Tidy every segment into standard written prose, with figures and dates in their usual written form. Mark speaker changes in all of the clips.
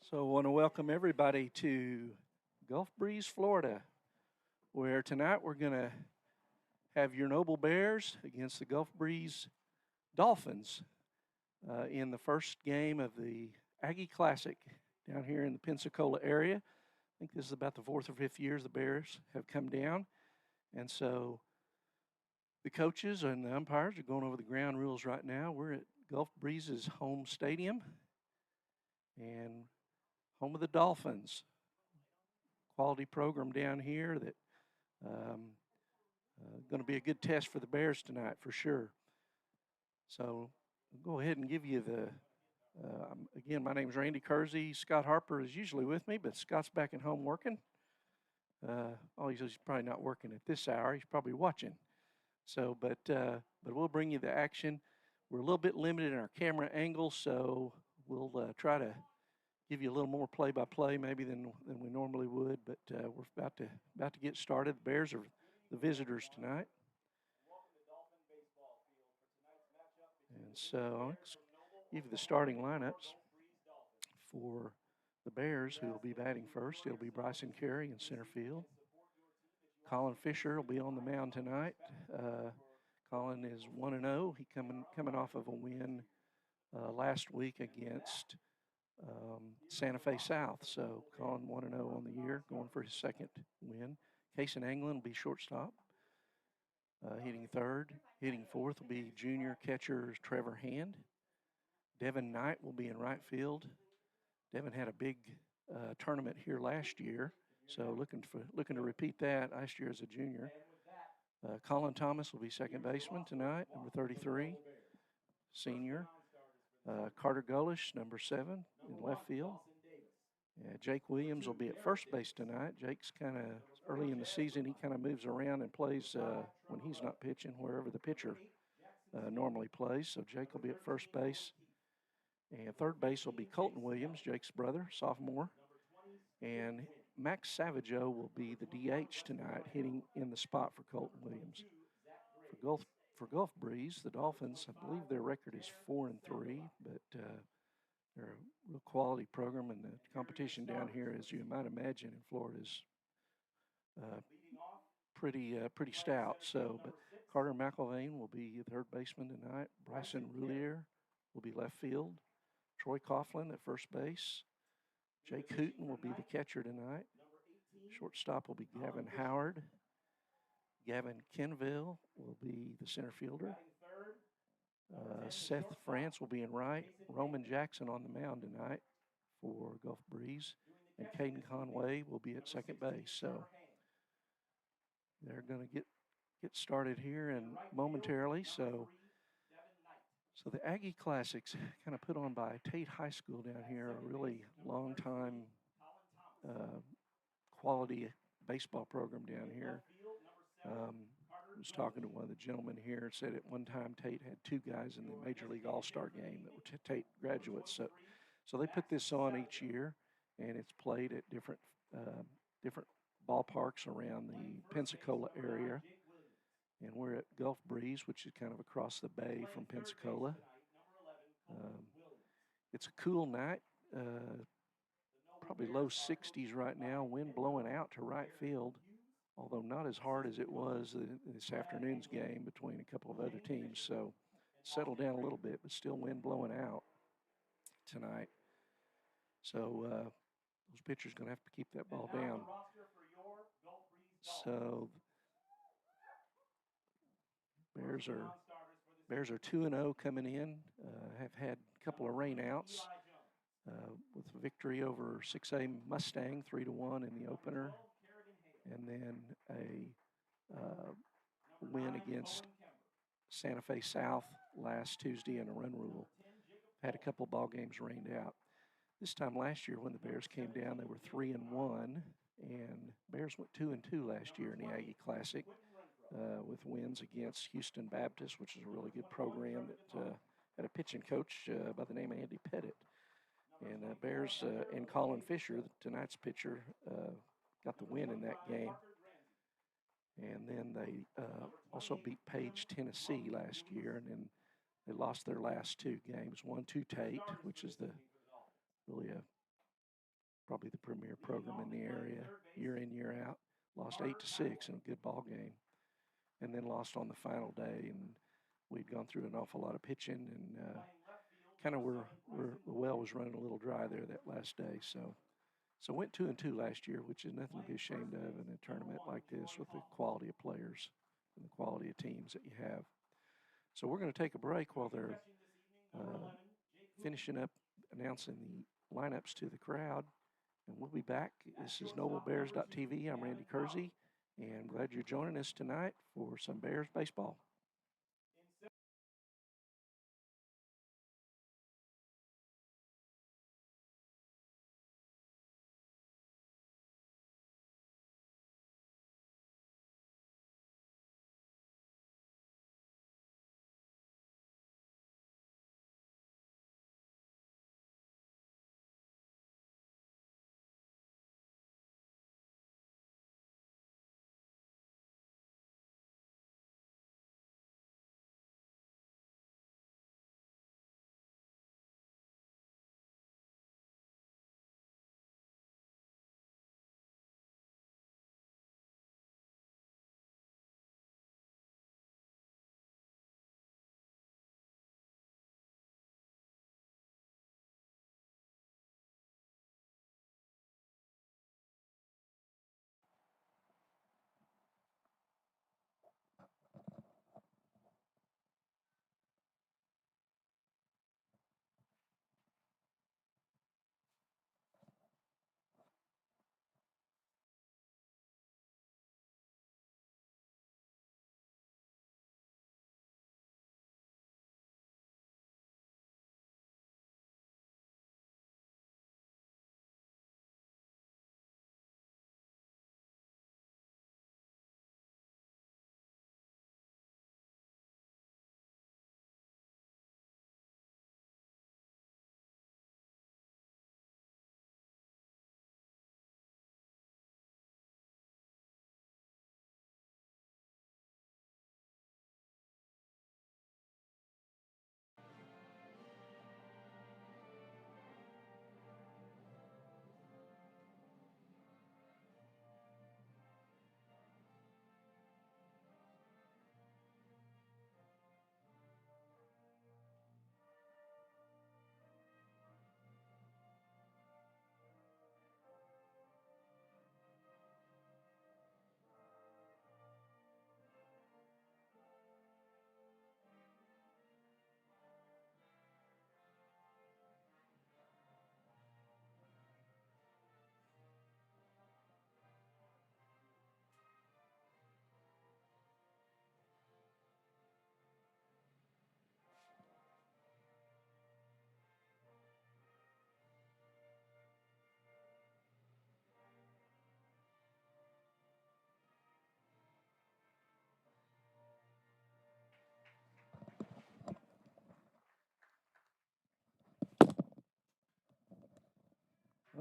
Speaker 1: So I want to welcome everybody to Gulf Breeze, Florida, where tonight we're going to have your Noble Bears against the Gulf Breeze Dolphins in the first game of the Aggie Classic down here in the Pensacola area. I think this is about the fourth or fifth years the Bears have come down. And so the coaches and the umpires are going over the ground rules right now. We're at Gulf Breeze's home stadium and home of the Dolphins. Quality program down here that going to be a good test for the Bears tonight for sure. So I'll go ahead and give you the again. My name is Randy Kersey. Scott Harper is usually with me, but Scott's back at home working. He's probably not working at this hour. He's probably watching. So, but we'll bring you the action. We're a little bit limited in our camera angle, so we'll try to give you a little more play-by-play maybe than we normally would. But we're about to get started. The Bears are the visitors tonight. And so I'll give you the starting lineups for the Bears, who will be batting first. It'll be Bryson Carey in center field. Colin Fisher will be on the mound tonight. Colin is 1-0. He coming off of a win last week against Santa Fe South. So Colin 1-0 on the year, going for his second win. Cason Anglin will be shortstop. Hitting third. Hitting fourth will be junior catcher Trevor Hand. Devin Knight will be in right field. Devin had a big tournament here last year, so looking to repeat that last year as a junior. Colin Thomas will be second baseman tonight, number 33, senior. Carter Gullish, number 7, in left field. Jake Williams will be at first base tonight. Jake's kind of early in the season. He kind of moves around and plays when he's not pitching, wherever the pitcher normally plays. So Jake will be at first base. And third base will be Colton Williams, Jake's brother, sophomore. And Max Savageau will be the DH tonight, hitting in the spot for Colton Williams. For Gulf Breeze, the Dolphins, I believe their record is 4-3, but they're a real quality program, and the competition down here, as you might imagine, in Florida is pretty stout. So, but Carter McElvain will be the third baseman tonight. Bryson Roulier will be left field. Troy Coughlin at first base. Jake Hooten will be the catcher tonight. Shortstop will be Gavin Howard. Gavin Kenville will be the center fielder. Seth France will be in right. Roman Jackson on the mound tonight for Gulf Breeze. And Caden Conway will be at second base. So they're going to get started here and momentarily. So the Aggie Classics, kind of put on by Tate High School down here, a really long-time quality baseball program down here. I was talking to one of the gentlemen here and said at one time Tate had 2 guys in the Major League All-Star game that were Tate graduates. So they put this on each year, and it's played at different ballparks around the Pensacola area. And we're at Gulf Breeze, which is kind of across the bay from Pensacola. It's a cool night, probably low 60s right now, wind blowing out to right field, although not as hard as it was this afternoon's game between a couple of other teams. So settled down a little bit, but still wind blowing out tonight. So those pitchers going to have to keep that ball down. So Bears are 2-0 coming in. Have had a couple of rainouts with a victory over 6A Mustang 3-1 in the opener, and then a win against Santa Fe South last Tuesday in a run rule. Had a couple ball games rained out. This time last year when the Bears came down, they were 3-1, and Bears went 2-2 last year in the Aggie Classic with wins against Houston Baptist, which is a really good program that had a pitching coach by the name of Andy Pettit. And Bears and Colin Fisher, tonight's pitcher, got the win in that game. And then they also beat Page, Tennessee last year, and then they lost their last 2 games. One to Tate, which is really a probably the premier program in the area, year in, year out. Lost 8-6 in a good ball game, and then lost on the final day. And we'd gone through an awful lot of pitching, and kind of where the well was running a little dry there that last day. So went 2-2 last year, which is nothing to be ashamed of in a tournament like this with the quality of players and the quality of teams that you have. So we're going to take a break while they're finishing up announcing the lineups to the crowd, and we'll be back. This is NobleBears.tv. I'm Randy Kersey, and I'm glad you're joining us tonight for some Bears baseball.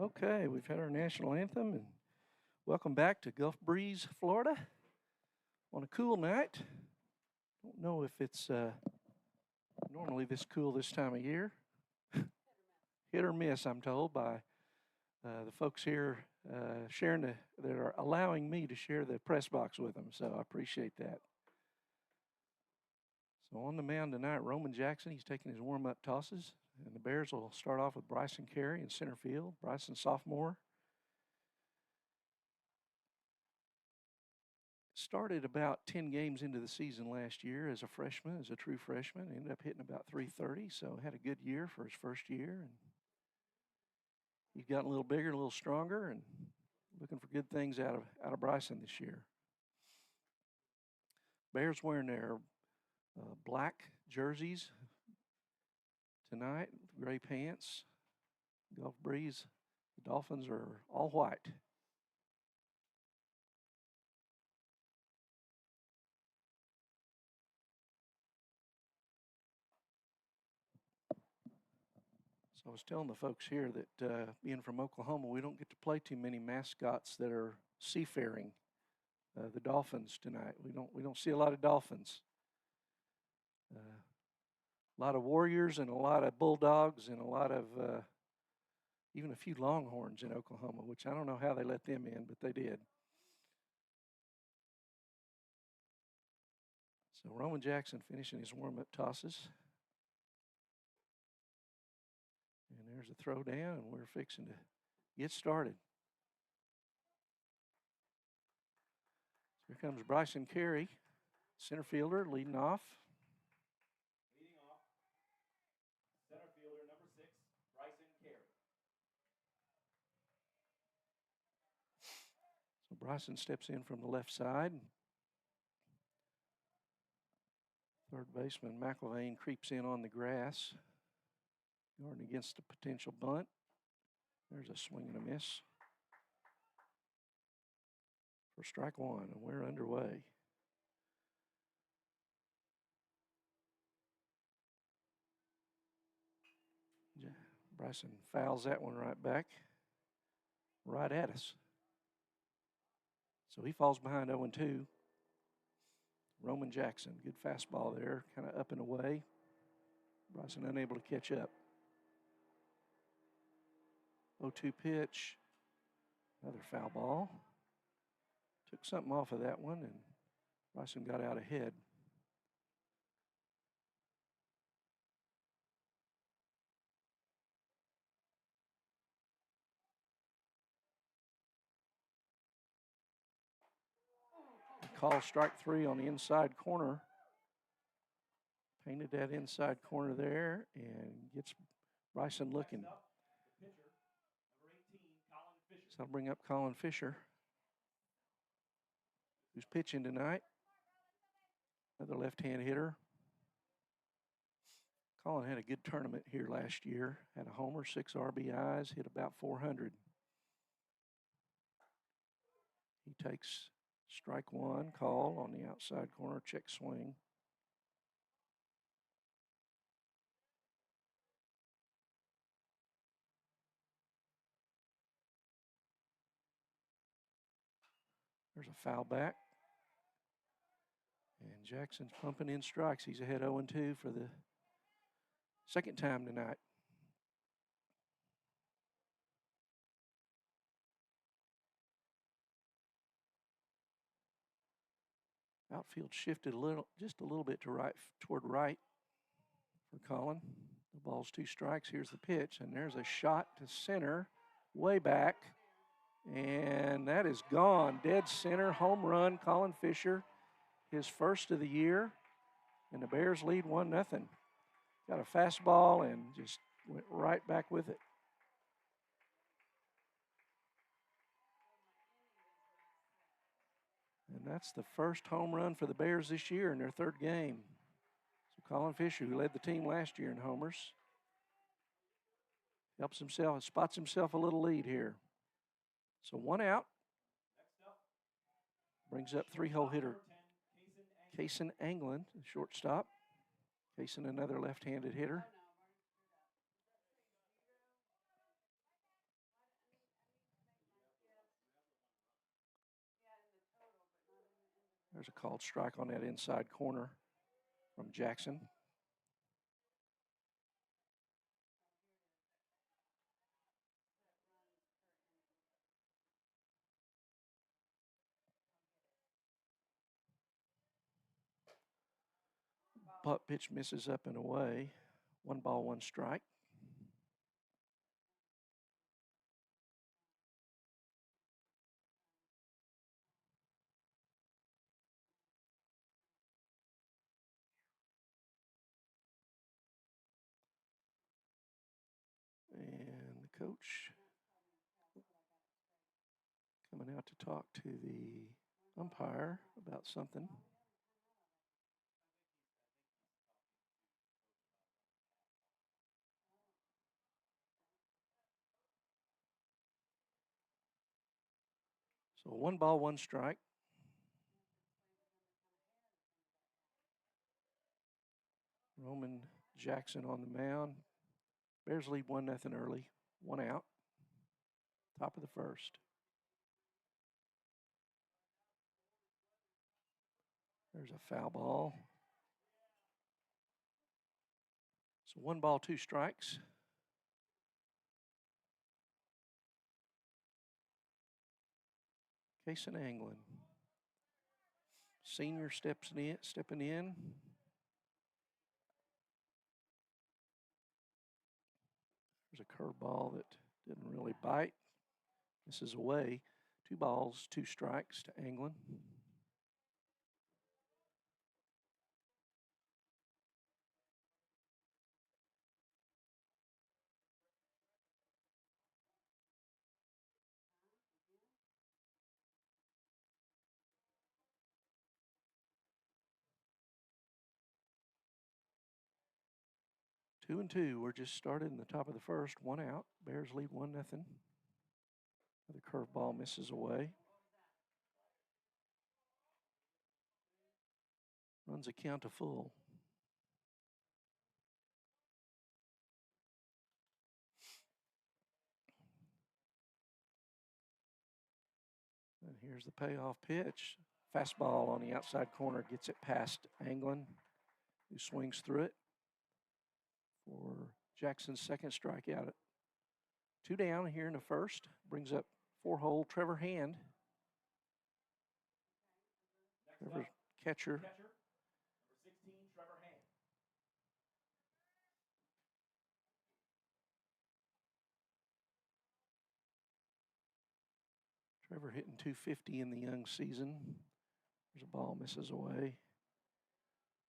Speaker 1: Okay, we've had our national anthem, and welcome back to Gulf Breeze, Florida, on a cool night. Don't know if it's normally this cool this time of year. Hit or miss, I'm told, by the folks here that are allowing me to share the press box with them, so I appreciate that. So on the mound tonight, Roman Jackson, he's taking his warm-up tosses, and the Bears will start off with Bryson Carey in center field. Bryson, sophomore. Started about 10 games into the season last year as a freshman, as a true freshman. Ended up hitting about 330, so had a good year for his first year. And he's gotten a little bigger, a little stronger, and looking for good things out of Bryson this year. Bears wearing their black jerseys tonight, gray pants. Gulf Breeze, the Dolphins are all white. So I was telling the folks here that being from Oklahoma, we don't get to play too many mascots that are seafaring. The Dolphins tonight. We don't see a lot of Dolphins. A lot of Warriors and a lot of Bulldogs and a lot of even a few Longhorns in Oklahoma, which I don't know how they let them in, but they did. So Roman Jackson finishing his warm-up tosses. And there's a throw down, and we're fixing to get started. So here comes Bryson Carey, center fielder, leading off.
Speaker 2: Center fielder number 6, Bryson Carey.
Speaker 1: So Bryson steps in from the left side. Third baseman McIlvain creeps in on the grass, guarding against a potential bunt. There's a swing and a miss for strike one, and we're underway. Bryson fouls that one right back, right at us. So he falls behind 0-2. Roman Jackson, good fastball there, kind of up and away. Bryson unable to catch up. 0-2 pitch, another foul ball. Took something off of that one, and Bryson got out ahead. Call strike three on the inside corner. Painted that inside corner there and gets Bryson looking.
Speaker 2: Up, the pitcher, number 18, Colin Fisher.
Speaker 1: So I'll bring up Colin Fisher, who's pitching tonight. Another left-hand hitter. Colin had a good tournament here last year. Had a homer, 6 RBIs, hit about 400. He takes strike one, call on the outside corner, check swing. There's a foul back. And Jackson's pumping in strikes. He's ahead 0-2 for the second time tonight. Outfield shifted just a little bit to right, toward right for Colin. The ball's 2 strikes. Here's the pitch, and there's a shot to center, way back, and that is gone. Dead center, home run, Colin Fisher, his first of the year, and the Bears lead 1-0. Got a fastball and just went right back with it. And that's the first home run for the Bears this year in their 3rd game. So Colin Fisher, who led the team last year in homers, spots himself a little lead here. So 1 out. Brings up 3-hole hitter Kaysen Anglin, the shortstop. Kaysen, another left-handed hitter. There's a called strike on that inside corner from Jackson. Putt pitch misses up and away. 1 ball, 1 strike. And the coach coming out to talk to the umpire about something. So 1 ball, 1 strike. Roman Jackson on the mound. Bears lead 1-0 early. 1 out. Top of the first. There's a foul ball. So 1 ball, 2 strikes. Jason Anglin. Senior stepping in. There's a curveball that didn't really bite. This is away. 2 balls, 2 strikes to Anglin. Two and two. We're just started in the top of the first. 1 out. Bears lead 1-0. The curveball misses away. Runs a count to full. And here's the payoff pitch. Fastball on the outside corner gets it past Anglin, who swings through it for Jackson's second strikeout. 2 down here in the first. Brings up 4-hole Trevor Hand. Trevor's catcher.
Speaker 2: Number 16, Trevor Hand.
Speaker 1: Trevor hitting .250 in the young season. There's a ball, misses away.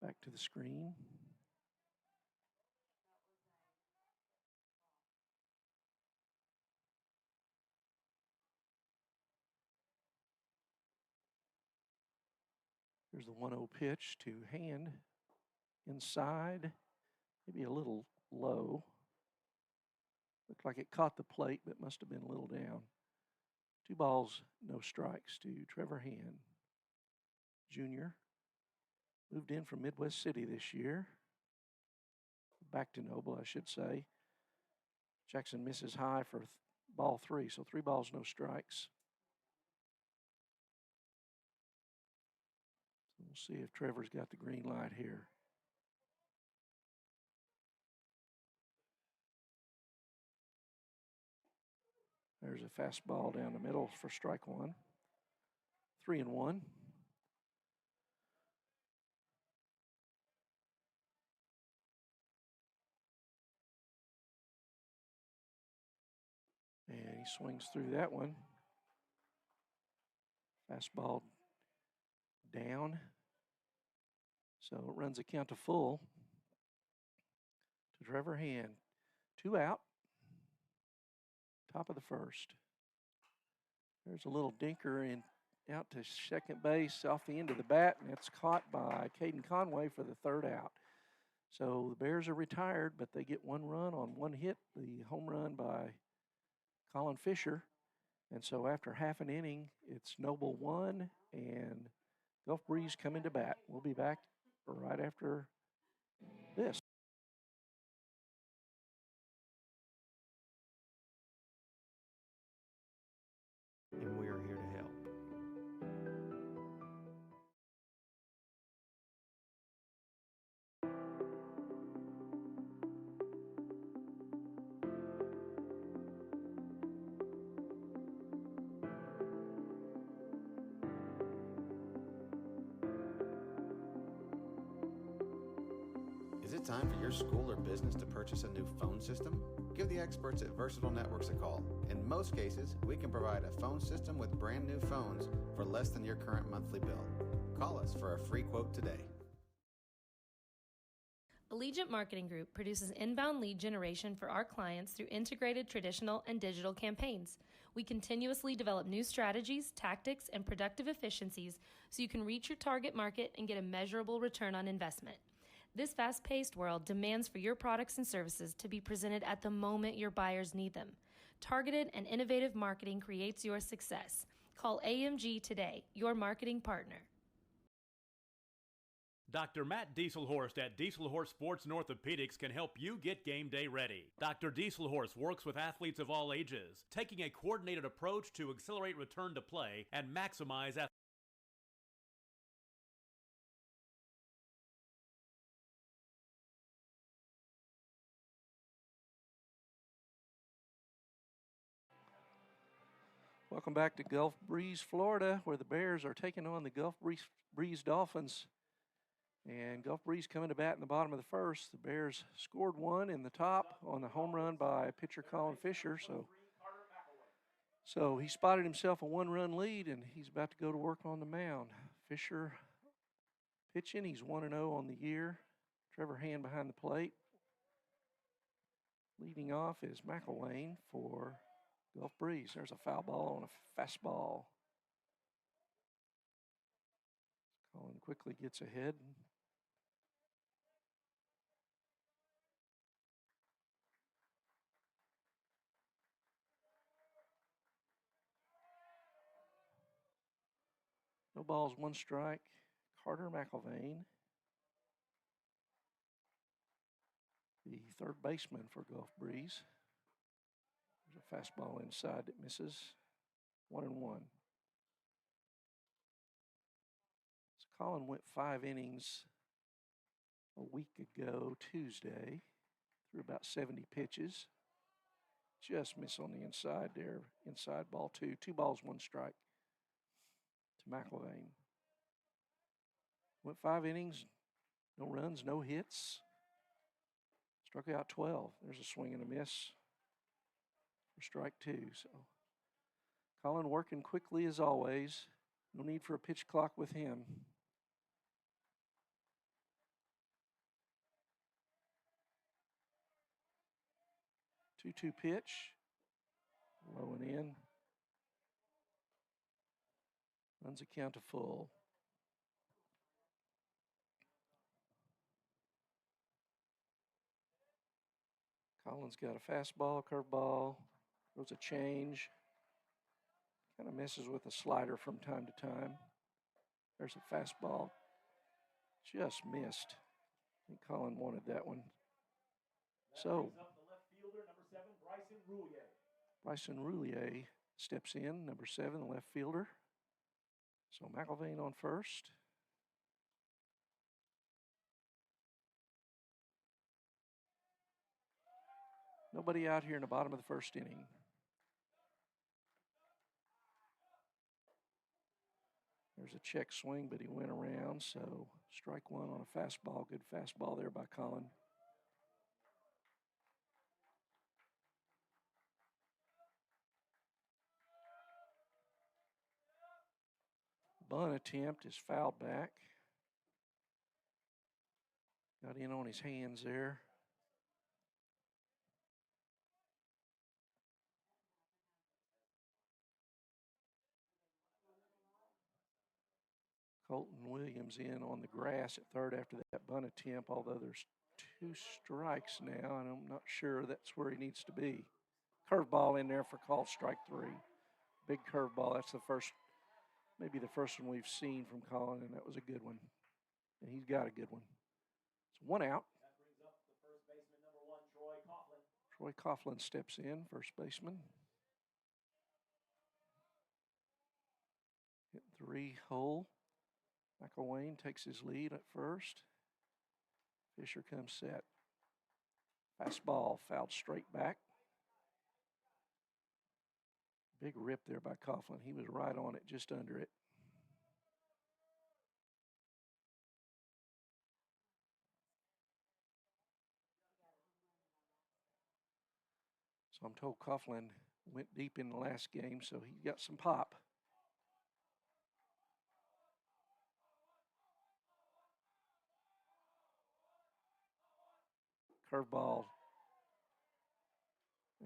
Speaker 1: Back to the screen. Here's the 1-0 pitch to Hand. Inside, maybe a little low. Looked like it caught the plate, but must have been a little down. 2 balls, no strikes to Trevor Hand. Junior. Moved in from Midwest City this year. Back to Noble, I should say. Jackson misses high for ball 3, so 3 balls, no strikes. So we'll see if Trevor's got the green light here. There's a fastball down the middle for strike 1. 3-1. And he swings through that one. Fastball down. So it runs a count to full to Trevor Hand. 2 out. Top of the first. There's a little dinker in out to second base off the end of the bat, and it's caught by Caden Conway for the 3rd out. So the Bears are retired, but they get 1 run on 1 hit, the home run by Colin Fisher. And so after half an inning, it's Noble 1 and Gulf Breeze coming to bat. We'll be back right after this.
Speaker 3: And we are here to help.
Speaker 4: Is it time for your school or business to purchase a new phone system? Give the experts at Versatile Networks a call. In most cases, we can provide a phone system with brand new phones for less than your current monthly bill. Call us for a free quote today.
Speaker 5: Allegiant Marketing Group produces inbound lead generation for our clients through integrated traditional and digital campaigns. We continuously develop new strategies, tactics, and productive efficiencies so you can reach your target market and get a measurable return on investment. This fast-paced world demands for your products and services to be presented at the moment your buyers need them. Targeted and innovative marketing creates your success. Call AMG today, your marketing partner.
Speaker 6: Dr. Matt Dieselhorst at Dieselhorst Sports and Orthopedics can help you get game day ready. Dr. Dieselhorst works with athletes of all ages, taking a coordinated approach to accelerate return to play and maximize athletic.
Speaker 1: Welcome back to Gulf Breeze, Florida, where the Bears are taking on the Gulf Breeze Dolphins. And Gulf Breeze coming to bat in the bottom of the first. The Bears scored one in the top on the home run by pitcher Colin Fisher. So he spotted himself a one-run lead, and he's about to go to work on the mound. Fisher pitching. He's 1-0 on the year. Trevor Hand behind the plate. Leading off is McElwain for Gulf Breeze. There's a foul ball on a fastball. Colin quickly gets ahead. No balls, one strike. Carter McElvain, the third baseman for Gulf Breeze. There's a fastball inside that misses. 1-1. So Colin went 5 innings a week ago Tuesday, threw about 70 pitches. Just miss on the inside there. Inside ball 2. 2 balls, 1 strike to McElvain. Went 5 innings, no runs, no hits. Struck out 12. There's a swing and a miss for strike 2. So Colin working quickly as always. No need for a pitch clock with him. Two-two pitch. Low and in. Runs a count to full. Colin's got a fastball, curveball, throws a change. Kind of messes with a slider from time to time. There's a fastball. Just missed. I think Colin wanted that one. So Bryson Roulier steps in, number 7, the left fielder. So McElvain on first. Nobody out here in the bottom of the first inning. There's a check swing, but he went around, so strike 1 on a fastball. Good fastball there by Colin. Bunt attempt is fouled back. Got in on his hands there. Colton Williams in on the grass at third after that bunt attempt, although there's 2 strikes now, and I'm not sure that's where he needs to be. Curveball in there for call strike 3. Big curveball. That's the first, maybe the first one we've seen from Colin, and that was a good one. And he's got a good one. So 1 out.
Speaker 2: That brings up the first baseman, number 1, Troy Coughlin.
Speaker 1: Troy Coughlin steps in, first baseman. Hit 3 hole. McElwain takes his lead at first. Fisher comes set. Fastball fouled straight back. Big rip there by Coughlin. He was right on it, just under it. So I'm told Coughlin went deep in the last game, so he got some pop. Curveball.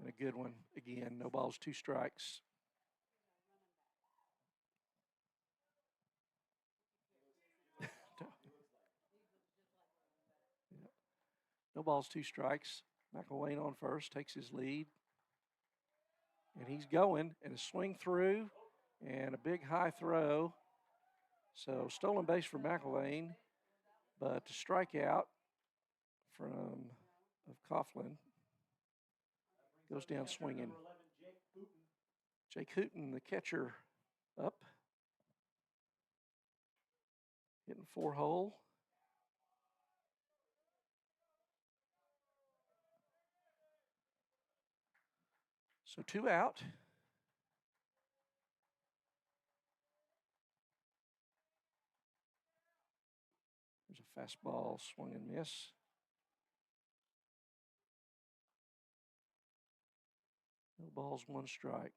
Speaker 1: And a good one. Again, no balls, 2 strikes. No balls, 2 strikes. McElwain on first, takes his lead. And he's going, and a swing through, and a big high throw. So stolen base for McElwain, but the strikeout from Coughlin goes down swinging. Jake Hooten, the catcher, up. Hitting 4 hole. So 2 out. Fastball, swing and miss. No balls, 1 strike.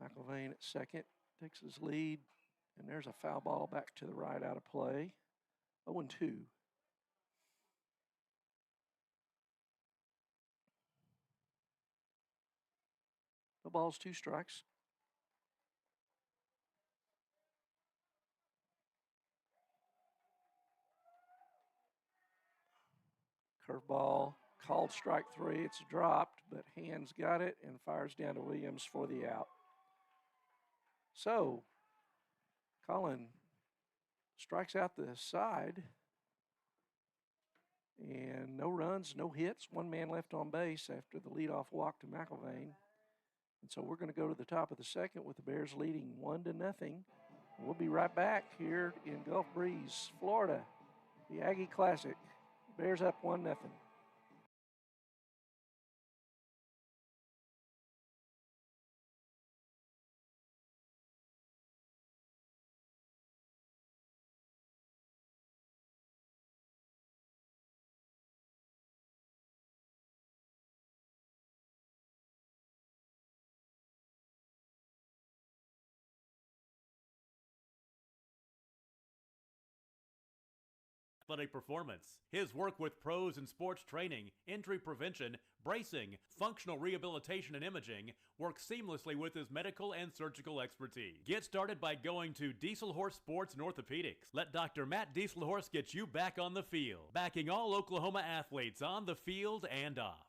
Speaker 1: McIlvain at second takes his lead, and there's a foul ball back to the right out of play. 0-2. No balls, 2 strikes. Curveball, called strike 3. It's dropped, but Hands got it and fires down to Williams for the out. So, Colin strikes out the side, and no runs, no hits, 1 man left on base after the leadoff walk to McIlvain. And so we're going to go to the top of the second with the Bears leading 1-0. We'll be right back here in Gulf Breeze, Florida, the Aggie Classic. Bears up 1-0.
Speaker 6: Athletic performance. His work with pros in sports training, injury prevention, bracing, functional rehabilitation, and imaging works seamlessly with his medical and surgical expertise. Get started by going to Diesel Horse Sports and Orthopedics. Let Dr. Matt Dieselhorse get you back on the field, backing all Oklahoma athletes on the field and off.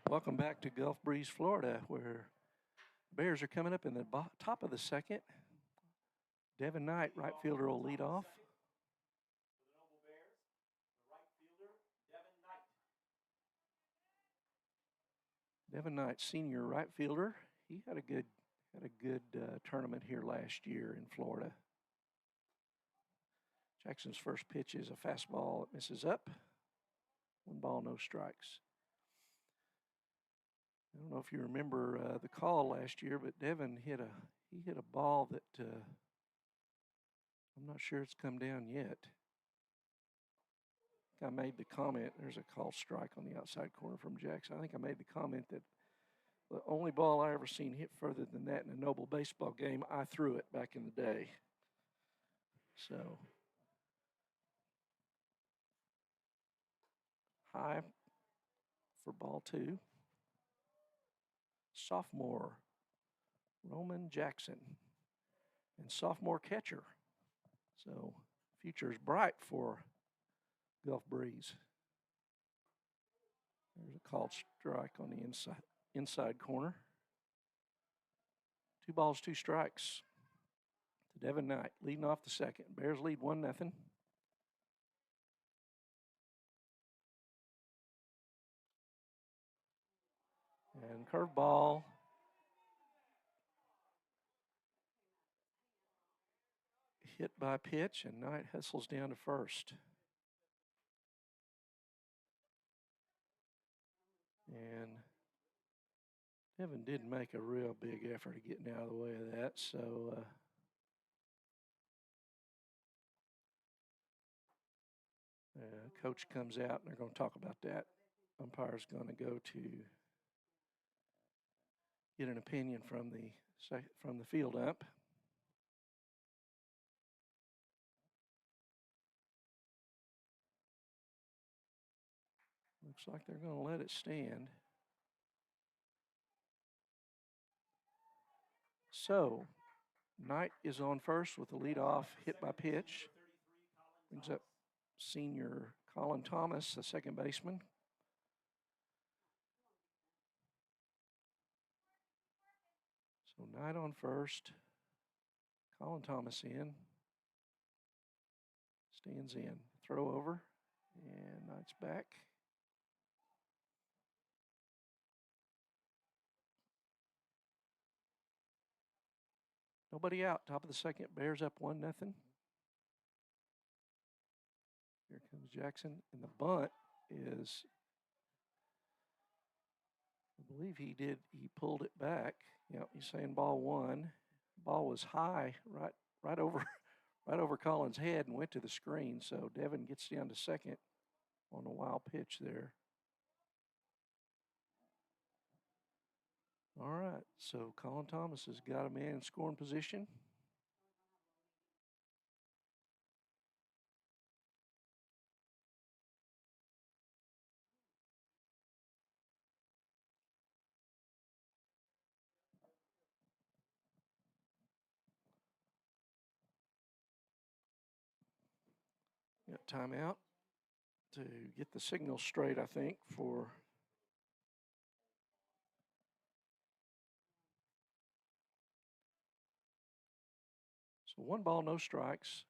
Speaker 1: Welcome back to Gulf Breeze, Florida, where Bears are coming up in the top of the second. Devin Knight, right fielder, will lead off.
Speaker 2: For the Noble Bears, the right fielder, Devin Knight.
Speaker 1: Devin Knight, senior right fielder. He had a good tournament here last year in Florida. Jackson's first pitch is a fastball that misses up. 1 ball, no strikes. I don't know if you remember the call last year, but Devin hit a ball that I'm not sure it's come down yet. I made the comment, there's a call strike on the outside corner from Jackson. I think I made the comment that the only ball I ever seen hit further than that in a Noble baseball game, I threw it back in the day. So, high for ball 2. Sophomore Roman Jackson and sophomore catcher. So future is bright for Gulf Breeze. There's a called strike on the inside corner. 2 balls, 2 strikes to Devin Knight, leading off the second. Bears lead 1-0. And curveball. Hit by pitch, and Knight hustles down to first. And Devin didn't make a real big effort of getting out of the way of that, so coach comes out, and they're going to talk about that. Umpire's going to go to get an opinion from the field ump. Looks like they're going to let it stand. So, Knight is on first with the leadoff hit by pitch. Brings up senior Colin Thomas, the second baseman. So Knight on first. Colin Thomas in. Stands in. Throw over. And Knight's back. Nobody out. Top of the second. Bears up 1-0. Here comes Jackson. And the bunt is, I believe he pulled it back. Yep, he's saying ball one. Ball was high, right over Colin's head and went to the screen. So Devin gets down to second on a wild pitch there. All right, so Colin Thomas has got a man in scoring position. Got timeout to get the signal straight, I think, for so 1 ball, no strikes.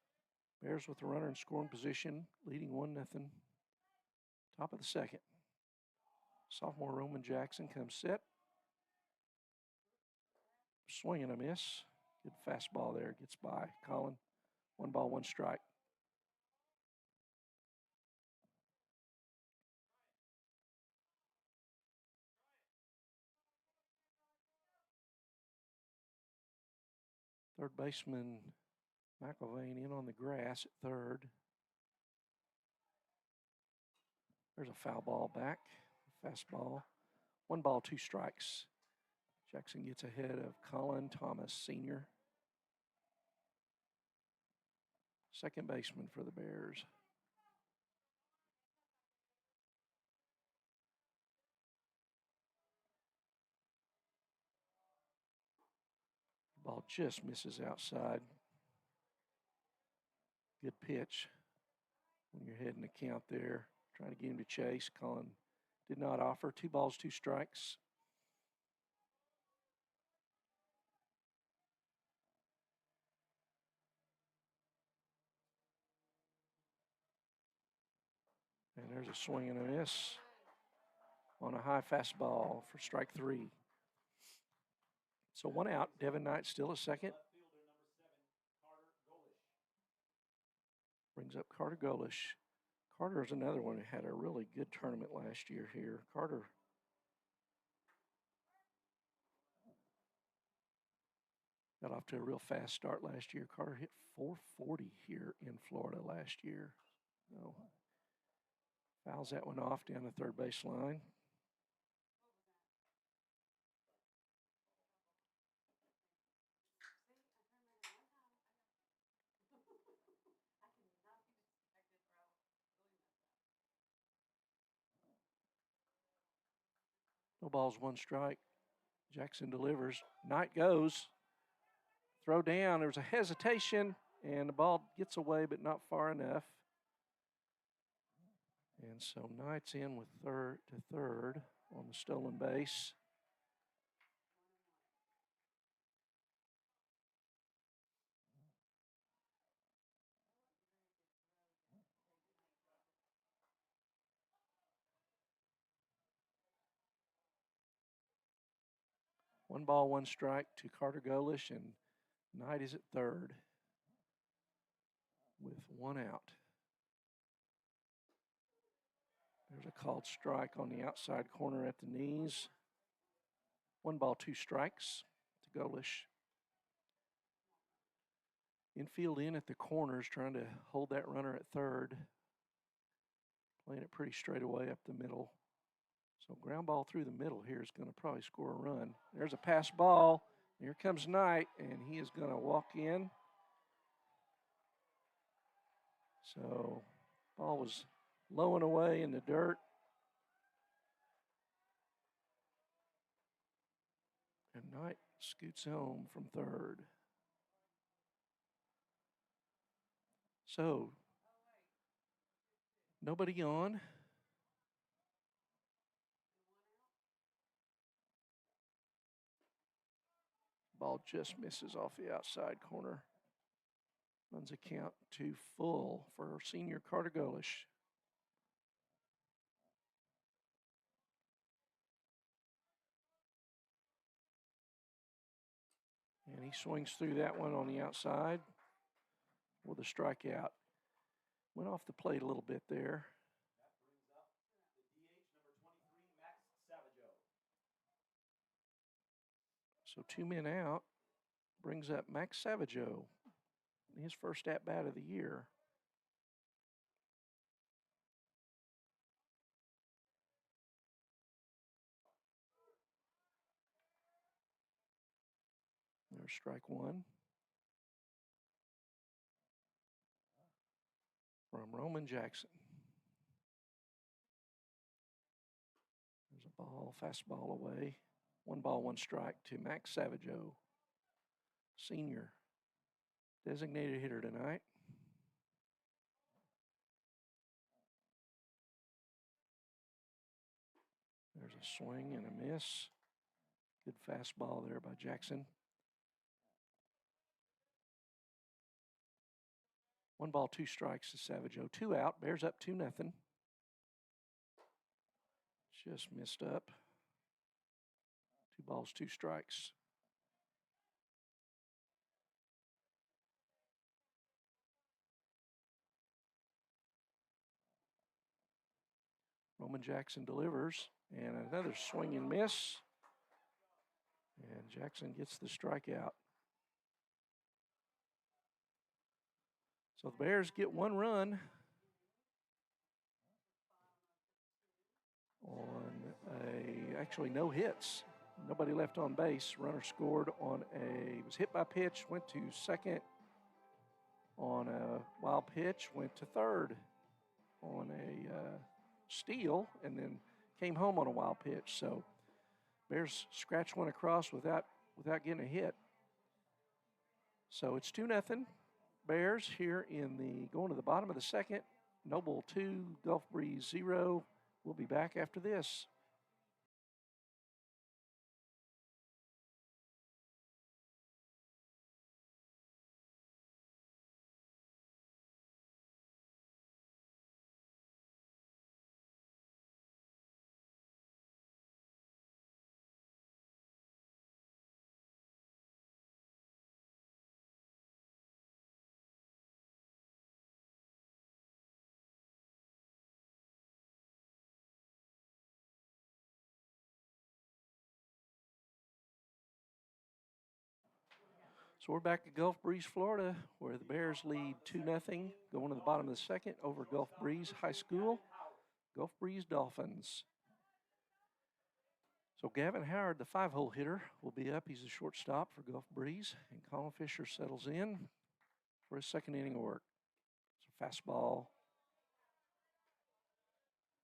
Speaker 1: Bears with the runner in scoring position, leading 1-0. Top of the second. Sophomore Roman Jackson comes set. Swing and a miss. Good fastball there. Gets by Colin. 1 ball, 1 strike. Third baseman McIlvain in on the grass at third. There's a foul ball back. Fastball. 1 ball, 2 strikes. Jackson gets ahead of Colin Thomas, senior. Second baseman for the Bears. Ball just misses outside. Good pitch when you're heading the count there. Trying to get him to chase. Colin did not offer. 2 balls, 2 strikes. And there's a swing and a miss on a high fastball for strike 3. So 1 out. Devin Knight still at second. Brings up Carter Golish. Carter is another one who had a really good tournament last year here. Carter got off to a real fast start last year. Carter hit 440 here in Florida last year. So fouls that one off down the third base line. No balls, 1 strike. Jackson delivers. Knight goes. Throw down. There's a hesitation, and the ball gets away, but not far enough. And so Knight's in with third on the stolen base. One ball, 1 strike to Carter Golish, and Knight is at third with 1 out. There's a called strike on the outside corner at the knees. 1 ball, 2 strikes to Golish. Infield in at the corners, trying to hold that runner at third. Playing it pretty straight away up the middle. So ground ball through the middle here is going to probably score a run. There's a pass ball. Here comes Knight, and he is going to walk in. So ball was low and away in the dirt. Knight scoots home from third. So, nobody on. Ball just misses off the outside corner. Runs a count to full for senior Carter Golish. And he swings through that one on the outside with a strikeout. Went off the plate a little bit there. So 2 men out. Brings up Max Savageau. His first at-bat of the year. There's strike one. From Roman Jackson. There's a ball, fastball away. 1 ball, 1 strike to Max Savageau, senior. Designated hitter tonight. There's a swing and a miss. Good fastball there by Jackson. 1 ball, 2 strikes to Savageau. 2 out. Bears up 2-0. Just missed up. 2 balls, 2 strikes. Roman Jackson delivers, and another swing and miss. And Jackson gets the strikeout. So the Bears get 1 run on actually no hits. Nobody left on base. Runner scored on was hit by pitch, went to second on a wild pitch, went to third on a steal, and then came home on a wild pitch. So Bears scratched one across without getting a hit. So it's 2-0. Bears here going to the bottom of the second. Noble 2, Gulf Breeze 0. We'll be back after this. So we're back at Gulf Breeze, Florida, where the Bears lead 2-0, going to the bottom of the second over Gulf Breeze High School. Gulf Breeze Dolphins. So Gavin Howard, the 5-hole hitter, will be up. He's the shortstop for Gulf Breeze. And Colin Fisher settles in for his second inning of work. It's a fastball.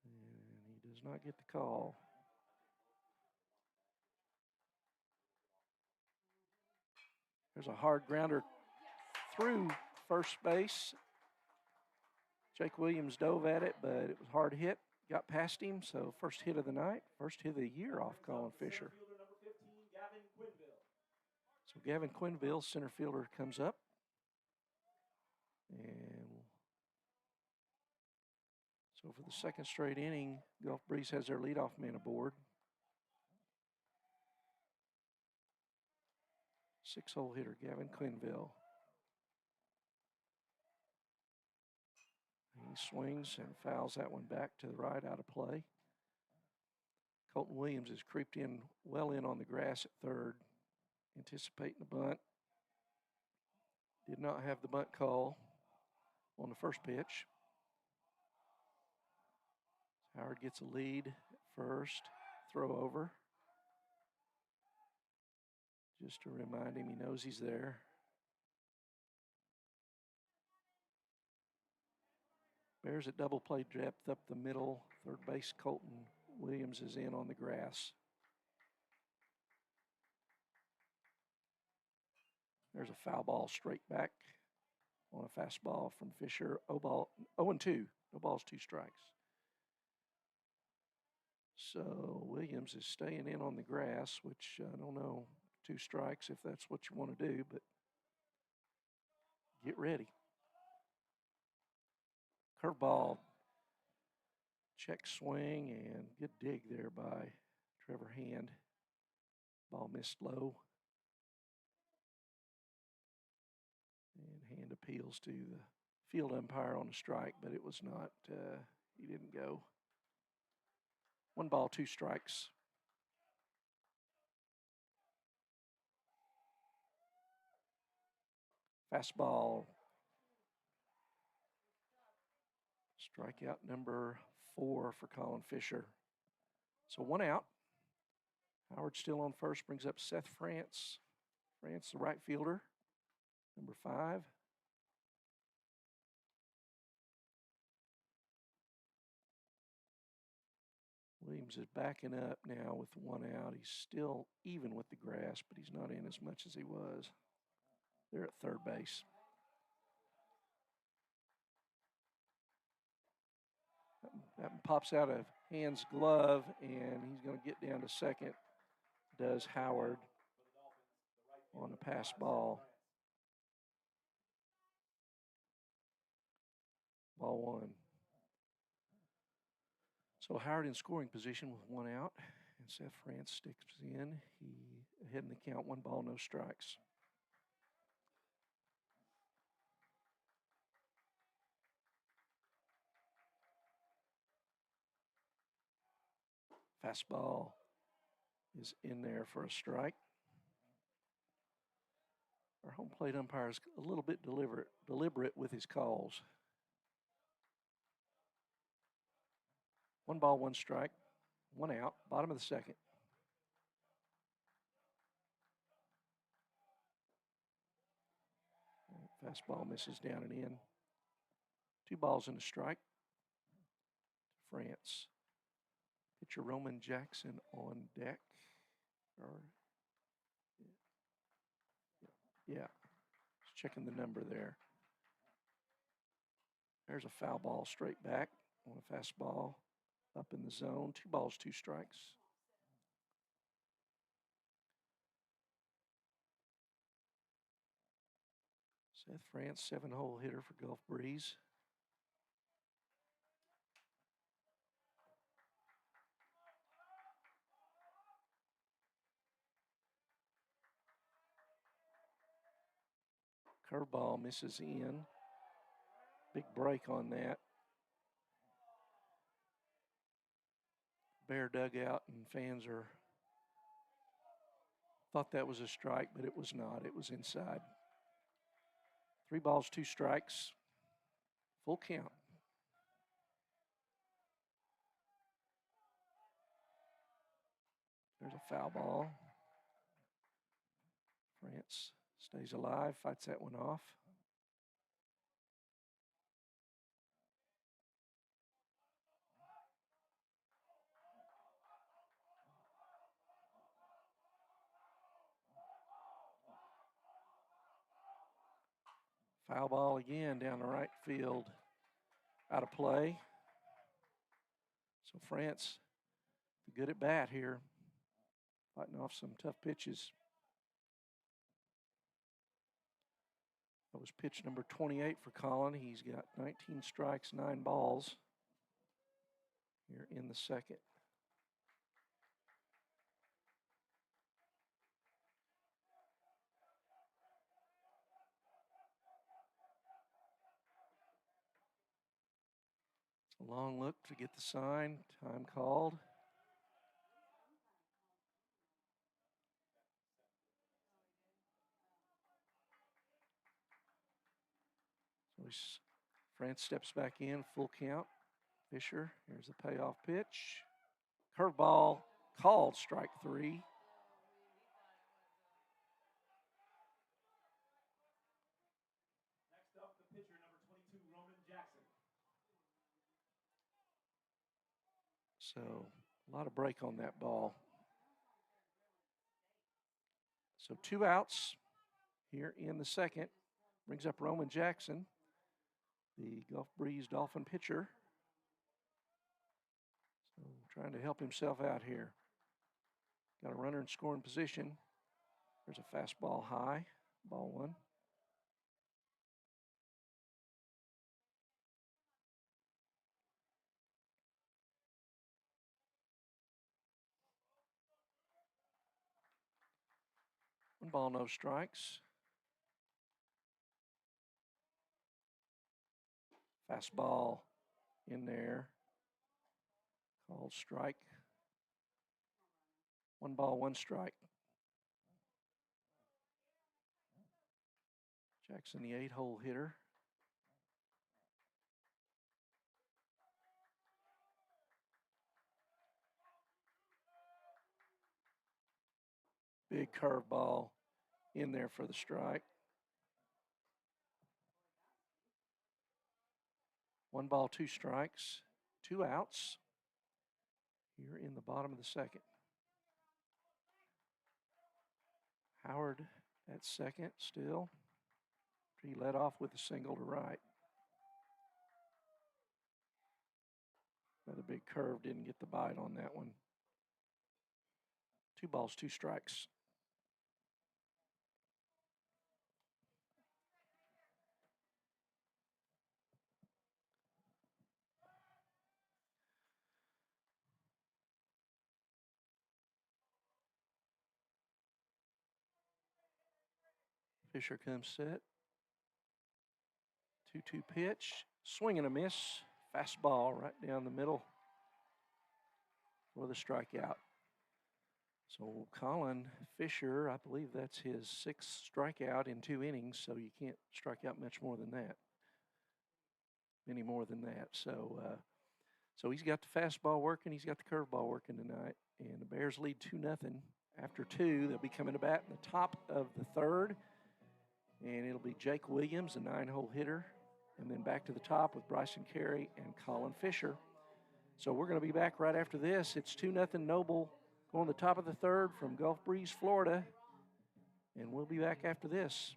Speaker 1: And he does not get the call. There's a hard grounder through first base. Jake Williams dove at it, but it was hard hit. Got past him, so first hit of the night, first hit of the year off Colin Fisher. So Gavin Quinville, center fielder, comes up. And so for the second straight inning, Gulf Breeze has their leadoff man aboard. 6-hole hitter, Gavin Quinville. He swings and fouls that one back to the right, out of play. Colton Williams has creeped in, well in on the grass at third, anticipating the bunt. Did not have the bunt call on the first pitch. Howard gets a lead at first, throw over. Just to remind him he knows he's there. Bears at double play depth up the middle. Third base Colton Williams is in on the grass. There's a foul ball straight back on a fastball from Fisher. 0-2. No balls, 2 strikes. So Williams is staying in on the grass, which I don't know, 2 strikes if that's what you want to do, but get ready. Curveball, check swing, and good dig there by Trevor Hand. Ball missed low. And Hand appeals to the field umpire on a strike, but it was not, he didn't go. 1 ball, 2 strikes. Fastball. Strikeout number 4 for Colin Fisher. So 1 out. Howard still on first, brings up Seth France. France, the right fielder, number 5. Williams is backing up now with 1 out. He's still even with the grass, but he's not in as much as he was. They're at third base. That one pops out of Hand's glove, and he's going to get down to second. Does Howard on a pass ball. Ball 1. So Howard in scoring position with 1 out, and Seth France sticks in. He ahead in the count, 1 ball, no strikes. Fastball is in there for a strike. Our home plate umpire is a little bit deliberate with his calls. 1 ball, 1 strike, 1 out, bottom of the second. Fastball misses down and in. 2 balls and a strike. France. Pitcher Roman Jackson on deck. Yeah. Just checking the number there. There's a foul ball straight back on a fastball up in the zone. 2 balls, 2 strikes. Seth France, 7-hole hitter for Gulf Breeze. Curveball misses in. Big break on that. Bear dugout and fans thought that was a strike, but it was not. It was inside. 3 balls, 2 strikes. Full count. There's a foul ball. France stays alive, fights that one off. Foul ball again down the right field, out of play. So France, good at bat here, fighting off some tough pitches. That was pitch number 28 for Colin. He's got 19 strikes, 9 balls here in the second. A long look to get the sign. Time called. So France steps back in, full count. Fisher, here's the payoff pitch. Curveball called, strike 3.
Speaker 2: Next up, the pitcher, number 22, Roman Jackson.
Speaker 1: So a lot of break on that ball. So 2 outs here in the second. Brings up Roman Jackson, the Gulf Breeze Dolphin pitcher. So trying to help himself out here. Got a runner in scoring position. There's a fastball high, ball one. One ball, no strikes. Fastball in there. Called strike. One ball, one strike. Jackson, the 8-hole hitter. Big curveball in there for the strike. One ball, two strikes, 2 outs here in the bottom of the second. Howard at second still. He led off with a single to right. Another big curve, didn't get the bite on that one. 2 balls, 2 strikes. Fisher comes set. 2-2 pitch. Swing and a miss. Fastball right down the middle for the strikeout. So Colin Fisher, I believe that's his 6th strikeout in 2 innings, so you can't strike out much more than that. Any more than that. So he's got the fastball working, he's got the curveball working tonight. And the Bears lead 2-0 after 2. They'll be coming to bat in the top of the third. And it'll be Jake Williams, a 9-hole hitter. And then back to the top with Bryson Carey and Colin Fisher. So we're going to be back right after this. It's 2-0 Noble going to the top of the third from Gulf Breeze, Florida. And we'll be back after this.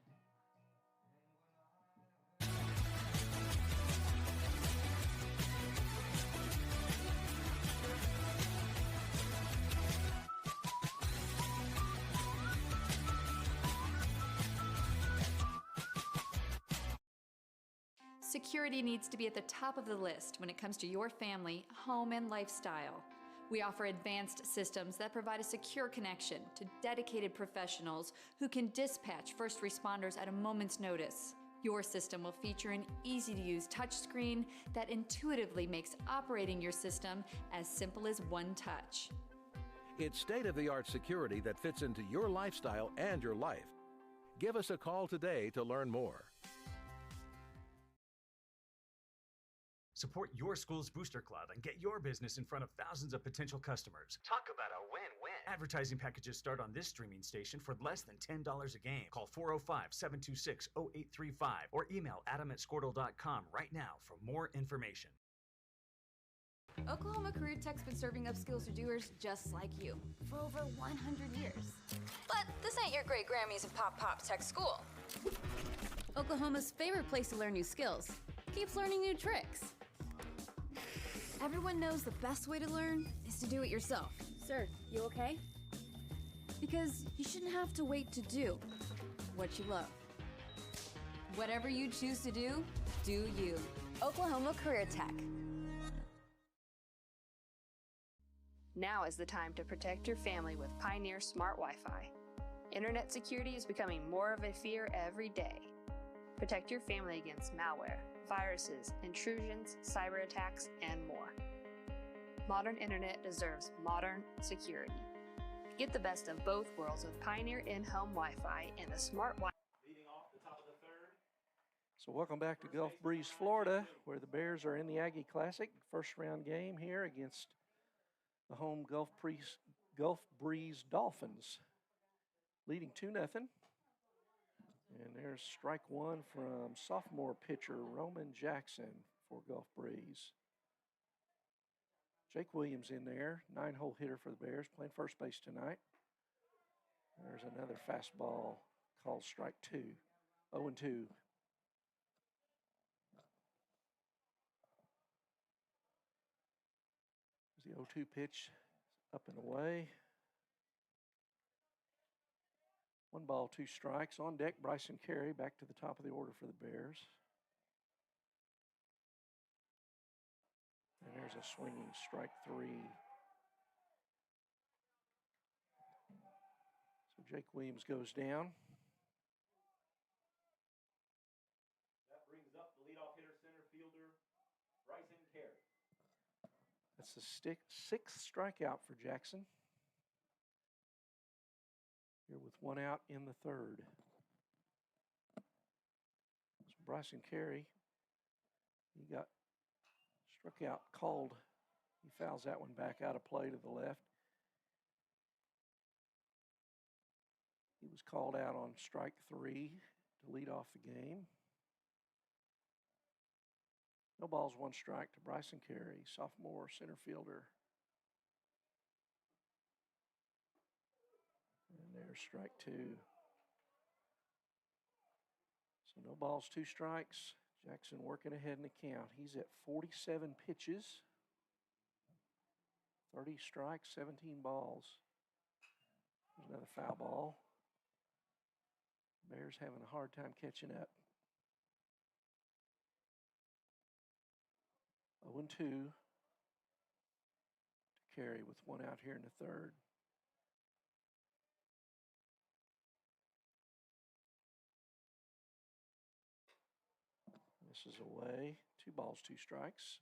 Speaker 7: Security needs to be at the top of the list when it comes to your family, home, and lifestyle. We offer advanced systems that provide a secure connection to dedicated professionals who can dispatch first responders at a moment's notice. Your system will feature an easy-to-use touchscreen that intuitively makes operating your system as simple as one touch.
Speaker 8: It's state-of-the-art security that fits into your lifestyle and your life. Give us a call today to learn more.
Speaker 9: Support your school's booster club and get your business in front of thousands of potential customers. Talk about a win-win. Advertising packages start on this streaming station for less than $10 a game. Call 405-726-0835 or email adam@squirtle.com right now for more information.
Speaker 10: Oklahoma Career Tech's been serving up skills to doers just like you for over 100 years. But this ain't your great Grammys and Pop Tech school. Oklahoma's favorite place to learn new skills keeps learning new tricks. Everyone knows the best way to learn is to do it yourself. Sir, you okay? Because you shouldn't have to wait to do what you love. Whatever you choose to do, do you. Oklahoma Career Tech.
Speaker 11: Now is the time to protect your family with Pioneer Smart Wi-Fi. Internet security is becoming more of a fear every day. Protect your family against malware, viruses, intrusions, cyber attacks, and more. Modern internet deserves modern security. Get the best of both worlds with Pioneer in-home Wi-Fi and the Smart Wi-Fi.
Speaker 2: Leading off the top of the third.
Speaker 1: So welcome back to Gulf Breeze, Florida, where the Bears are in the Aggie Classic. First round game here against the home Gulf Breeze Dolphins. Leading 2-0. And there's strike one from sophomore pitcher Roman Jackson for Gulf Breeze. Jake Williams in there, 9-hole hitter for the Bears, playing first base tonight. There's another fastball called strike 2. 0-2. The 0-2 pitch up and away. 1 ball, 2 strikes. On deck, Bryson Carey back to the top of the order for the Bears. And there's a swinging strike 3. So Jake Williams goes down.
Speaker 2: That brings up the leadoff hitter, center fielder, Bryson Carey.
Speaker 1: That's the 6th strikeout for Jackson. Here with 1 out in the 3rd. So Bryson Carey, he got struck out, called. He fouls that one back out of play to the left. He was called out on strike 3 to lead off the game. No balls, 1 strike to Bryson Carey, sophomore center fielder. And there's strike 2. So no balls, 2 strikes. Jackson working ahead in the count. He's at 47 pitches, 30 strikes, 17 balls. There's another foul ball. Bears having a hard time catching up. 0-2 to Carey with 1 out here in the 3rd. This is away. 2 balls, 2 strikes.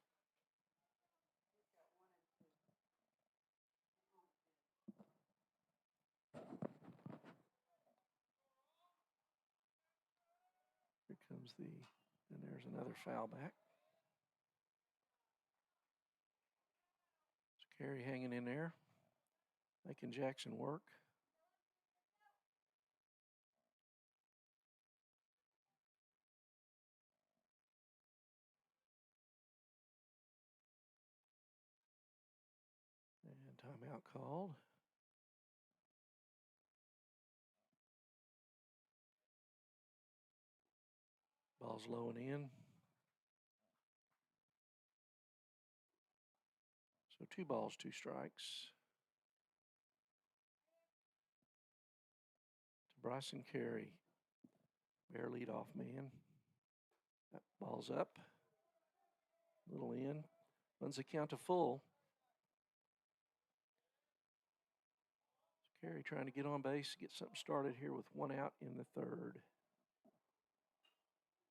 Speaker 1: Here comes and there's another foul back. So Carey hanging in there, making Jackson work. And timeout called. Ball's low and in. So 2 balls, 2 strikes. To Bryson Carey, Bear leadoff man. That ball's up. Little in. Runs the count to full. Carey trying to get on base, get something started here with 1 out in the 3rd.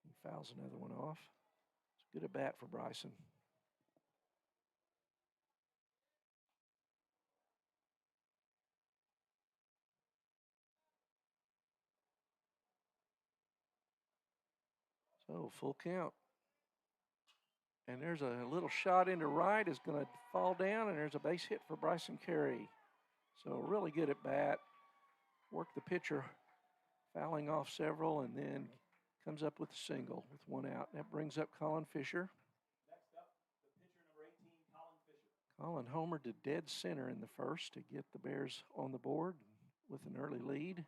Speaker 1: He fouls another one off. It's good at bat for Bryson. So full count. And there's a little shot into right, is going to fall down, and there's a base hit for Bryson Carey. So really good at bat. Worked the pitcher, fouling off several, and then comes up with a single with 1 out. That brings up Colin Fisher.
Speaker 2: Next up, the pitcher number 18, Colin Fisher.
Speaker 1: Colin homered to dead center in the 1st to get the Bears on the board with an early lead.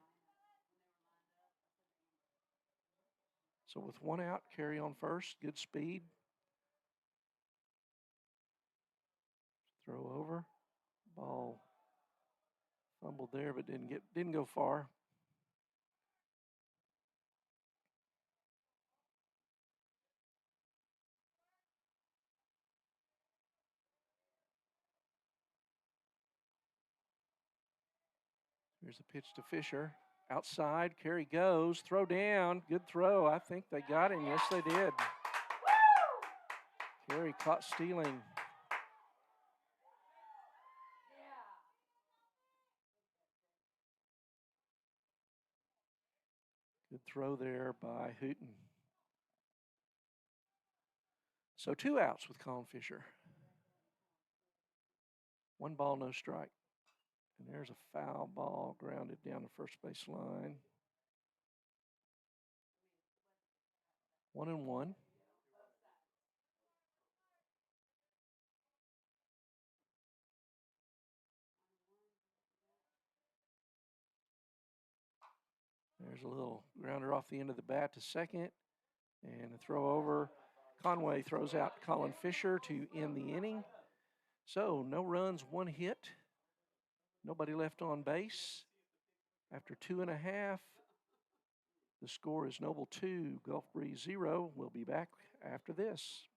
Speaker 1: So with 1 out, Carey on first, good speed. Throw over, ball fumbled there, but didn't go far. Here's a pitch to Fisher. Outside, Carey goes, throw down, good throw. I think they got him. Yes, they did. Carey caught stealing. Good throw there by Hooten. So 2 outs with Colin Fisher. 1 ball, no strike. And there's a foul ball grounded down the first base line. 1-1. There's a little grounder off the end of the bat to second. And a throw over. Conway throws out Colin Fisher to end the inning. So no runs, 1 hit. Nobody left on base. After 2.5, the score is Noble 2, Gulf Breeze 0. We'll be back after this.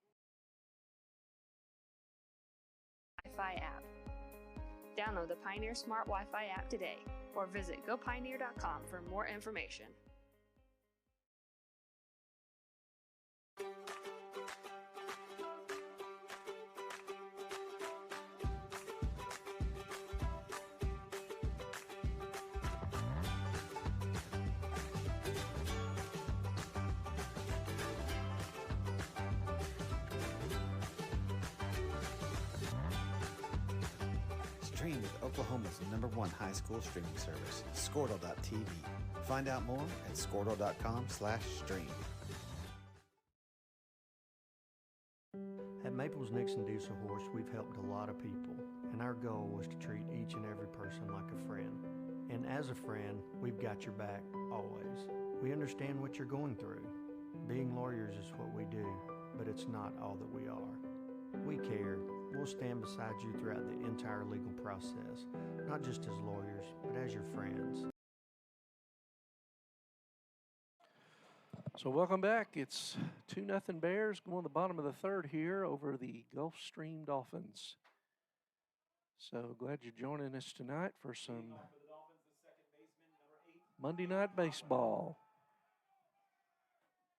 Speaker 11: Wi-Fi app. Download the Pioneer Smart Wi-Fi app today or visit gopioneer.com for more information.
Speaker 4: Stream with Oklahoma's #1 high school streaming service, Squirtle.tv. Find out more at squirtle.com/stream.
Speaker 3: At Maples Nixon Diesel Horse, we've helped a lot of people, and our goal was to treat each and every person like a friend. And as a friend, we've got your back always. We understand what you're going through. Being lawyers is what we do, but it's not all that we are. We care. We'll stand beside you throughout the entire legal process, not just as lawyers, but as your friends.
Speaker 1: So welcome back. It's 2-0 Bears going to the bottom of the third here over the Gulfstream Dolphins. So glad you're joining us tonight for some Monday Night Baseball.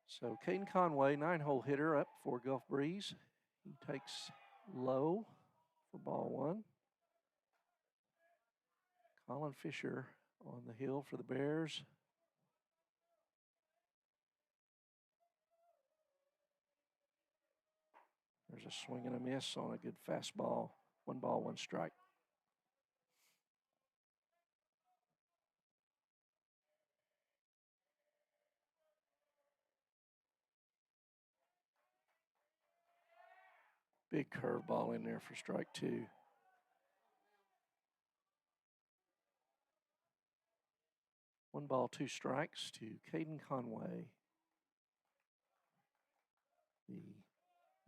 Speaker 1: So Caden Conway, 9-hole hitter up for Gulf Breeze. He takes low for ball 1. Colin Fisher on the hill for the Bears. There's a swing and a miss on a good fastball. 1 ball, 1 strike. Big curveball in there for strike 2. One ball, 2 strikes to Caden Conway. The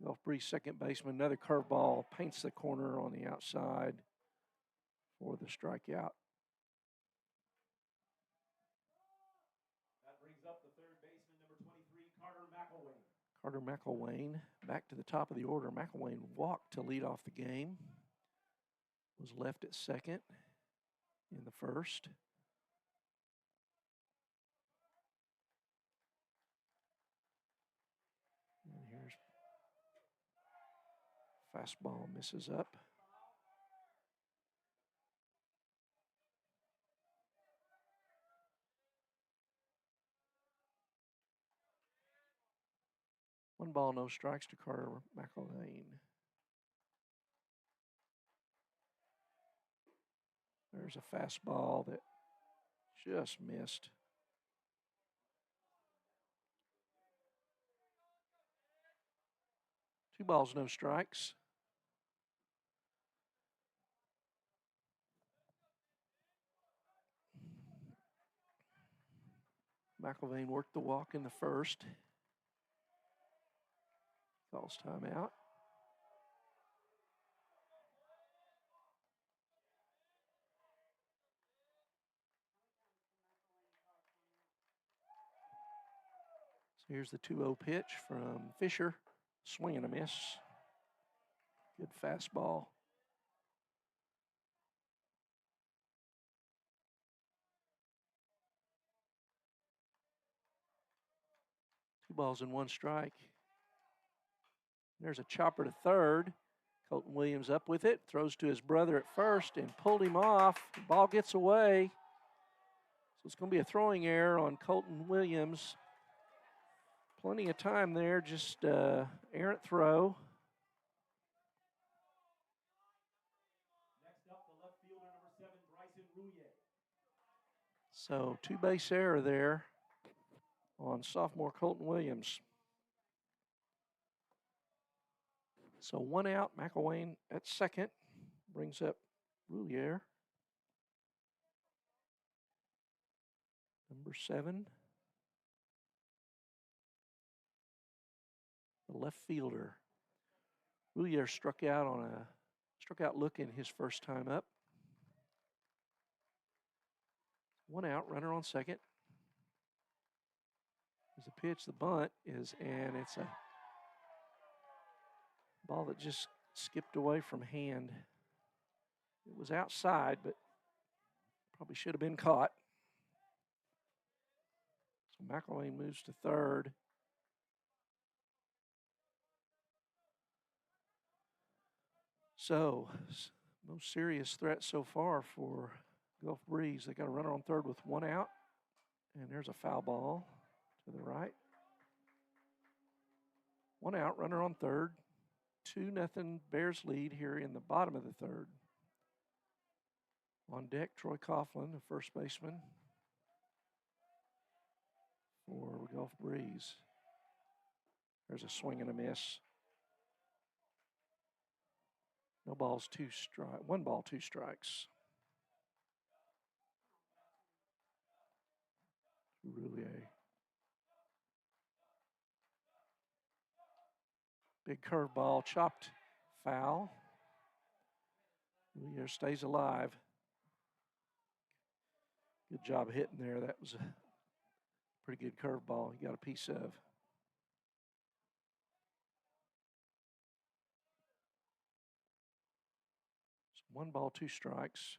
Speaker 1: Gulf Breeze second baseman, another curveball, paints the corner on the outside for the strikeout.
Speaker 2: That brings up the third baseman, number 23, Carter McElwain.
Speaker 1: Carter McElwain back to the top of the order. McElwain walked to lead off the game. Was left at second in the first. And here's fastball, misses up. One ball, no strikes to Carter McElwain. There's a fastball that just missed. Two balls, no strikes. McElwain worked the walk in the first. Calls timeout. So here's the 2-0 pitch from Fisher. Swing and a miss. Good fastball. Two balls and 1 strike. There's a chopper to third. Colton Williams up with it, throws to his brother at first and pulled him off. The ball gets away. So it's going to be a throwing error on Colton Williams. Plenty of time there, just errant throw.
Speaker 2: Next up, the left fielder, number 7, Bryson Rouillet.
Speaker 1: So 2-base error there on sophomore Colton Williams. So 1 out, McElwain at second, brings up Rouillet. Number 7. The left fielder. Roulier struck out looking his first time up. 1 out, runner on second. There's a pitch, the bunt is, and it's a ball that just skipped away from hand. It was outside, but probably should have been caught. So McElwain moves to third. So, most serious threat so far for Gulf Breeze. They got a runner on third with 1 out, and there's a foul ball to the right. 1 out, runner on third. 2-0 Bears lead here in the bottom of the third. On deck, Troy Coughlin, the first baseman for Gulf Breeze. There's a swing and a miss. No balls, 2 strikes. 1 ball, 2 strikes. Roulier. Big curveball, chopped foul. Roulier stays alive. Good job hitting there. That was a pretty good curveball he got a piece of. So 1 ball, 2 strikes.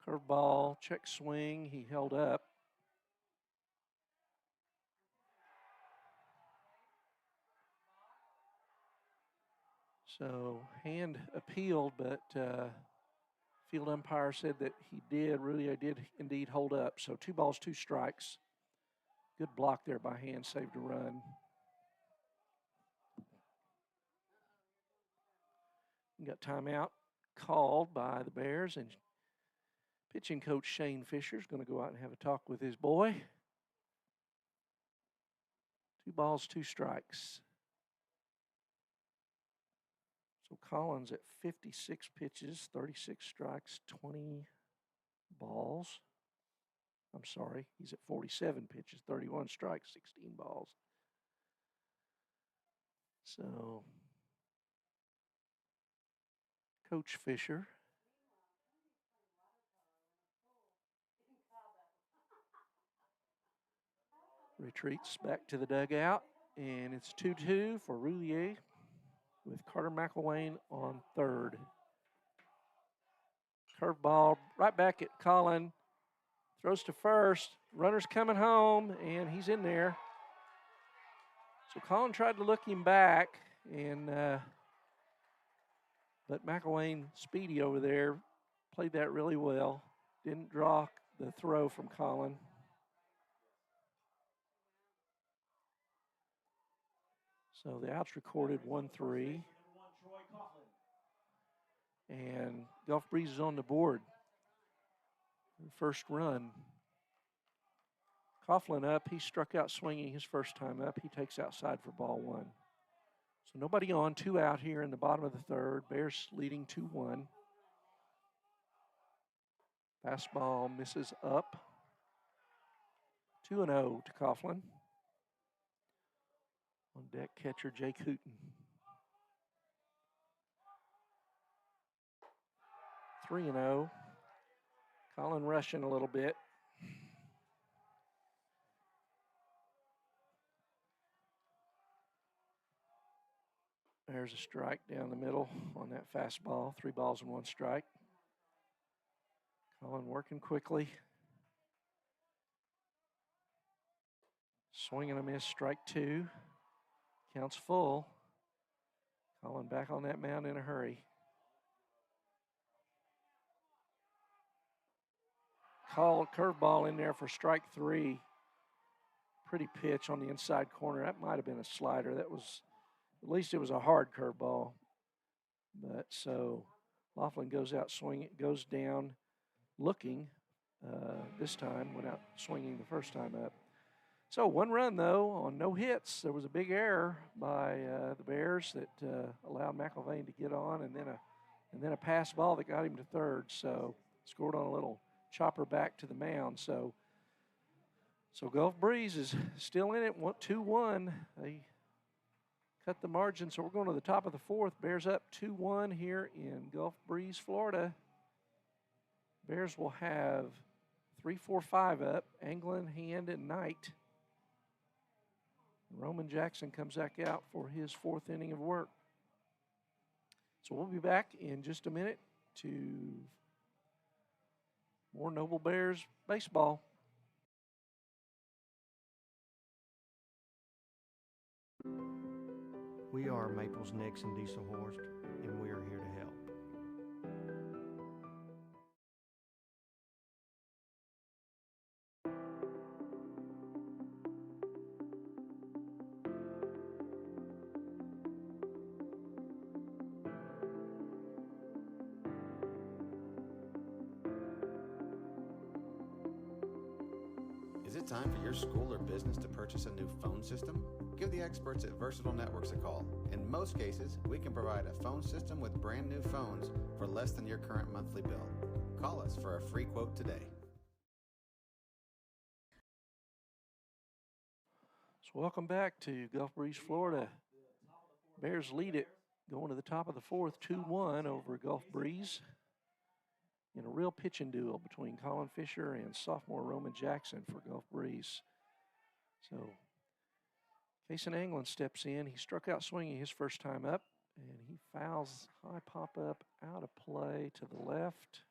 Speaker 1: Curveball, check swing, he held up. So hand appealed, but field umpire said that he did, Roulier did indeed hold up. So 2 balls, 2 strikes. Good block there by hand, saved a run. We got timeout called by the Bears, and pitching coach Shane Fisher is going to go out and have a talk with his boy. 2 balls, 2 strikes. So Collins at 56 pitches, 36 strikes, 20 balls. I'm sorry, he's at 47 pitches, 31 strikes, 16 balls. So Coach Fisher retreats back to the dugout, and it's 2-2 for Roulier with Carter McElwain on third. Curveball right back at Colin. Throws to first. Runner's coming home, and he's in there. So Colin tried to look him back, and but McElwain, speedy over there, played that really well. Didn't draw the throw from Colin. So the out's recorded 1-3. And Gulf Breeze is on the board. First run. Coughlin up. He struck out swinging his first time up. He takes outside for ball 1. So nobody on. 2 out here in the bottom of the third. Bears leading 2-1. Fastball misses up. 2-0 to Coughlin. On deck, catcher Jake Hooten. Three 3-0. Colin rushing a little bit. There's a strike down the middle on that fastball. 3 balls and 1 strike. Colin working quickly. Swing and a miss, strike 2. Counts full. Colin back on that mound in a hurry. Call curveball in there for strike 3. Pretty pitch on the inside corner. That might have been a slider. That was, at least it was a hard curveball. But so Laughlin goes out swinging, goes down looking, this time without swinging the first time up. So 1 run, though, on no hits. There was a big error by the Bears that allowed McIlvain to get on, and then a pass ball that got him to third. So scored on a little chopper back to the mound. So Gulf Breeze is still in it, 2-1. They cut the margin, so we're going to the top of the fourth. Bears up 2-1 here in Gulf Breeze, Florida. Bears will have 3, 4, 5 up, Anglin, Hand, and Knight. Roman Jackson comes back out for his 4th inning of work. So we'll be back in just a minute to more Noble Bears baseball.
Speaker 3: We are Maples, Nix, and Diesel Horst, and we are here to help.
Speaker 4: Is it time for your school or business to purchase a new phone system? Give the experts at Versatile Networks a call. In most cases, we can provide a phone system with brand new phones for less than your current monthly bill. Call us for a free quote today.
Speaker 1: So welcome back to Gulf Breeze, Florida. Bears lead it going to the top of the fourth, 2-1 over Gulf Breeze in a real pitching duel between Colin Fisher and sophomore Roman Jackson for Gulf Breeze. So Kason Anglin steps in. He struck out swinging his first time up, and he fouls high pop up out of play to the left.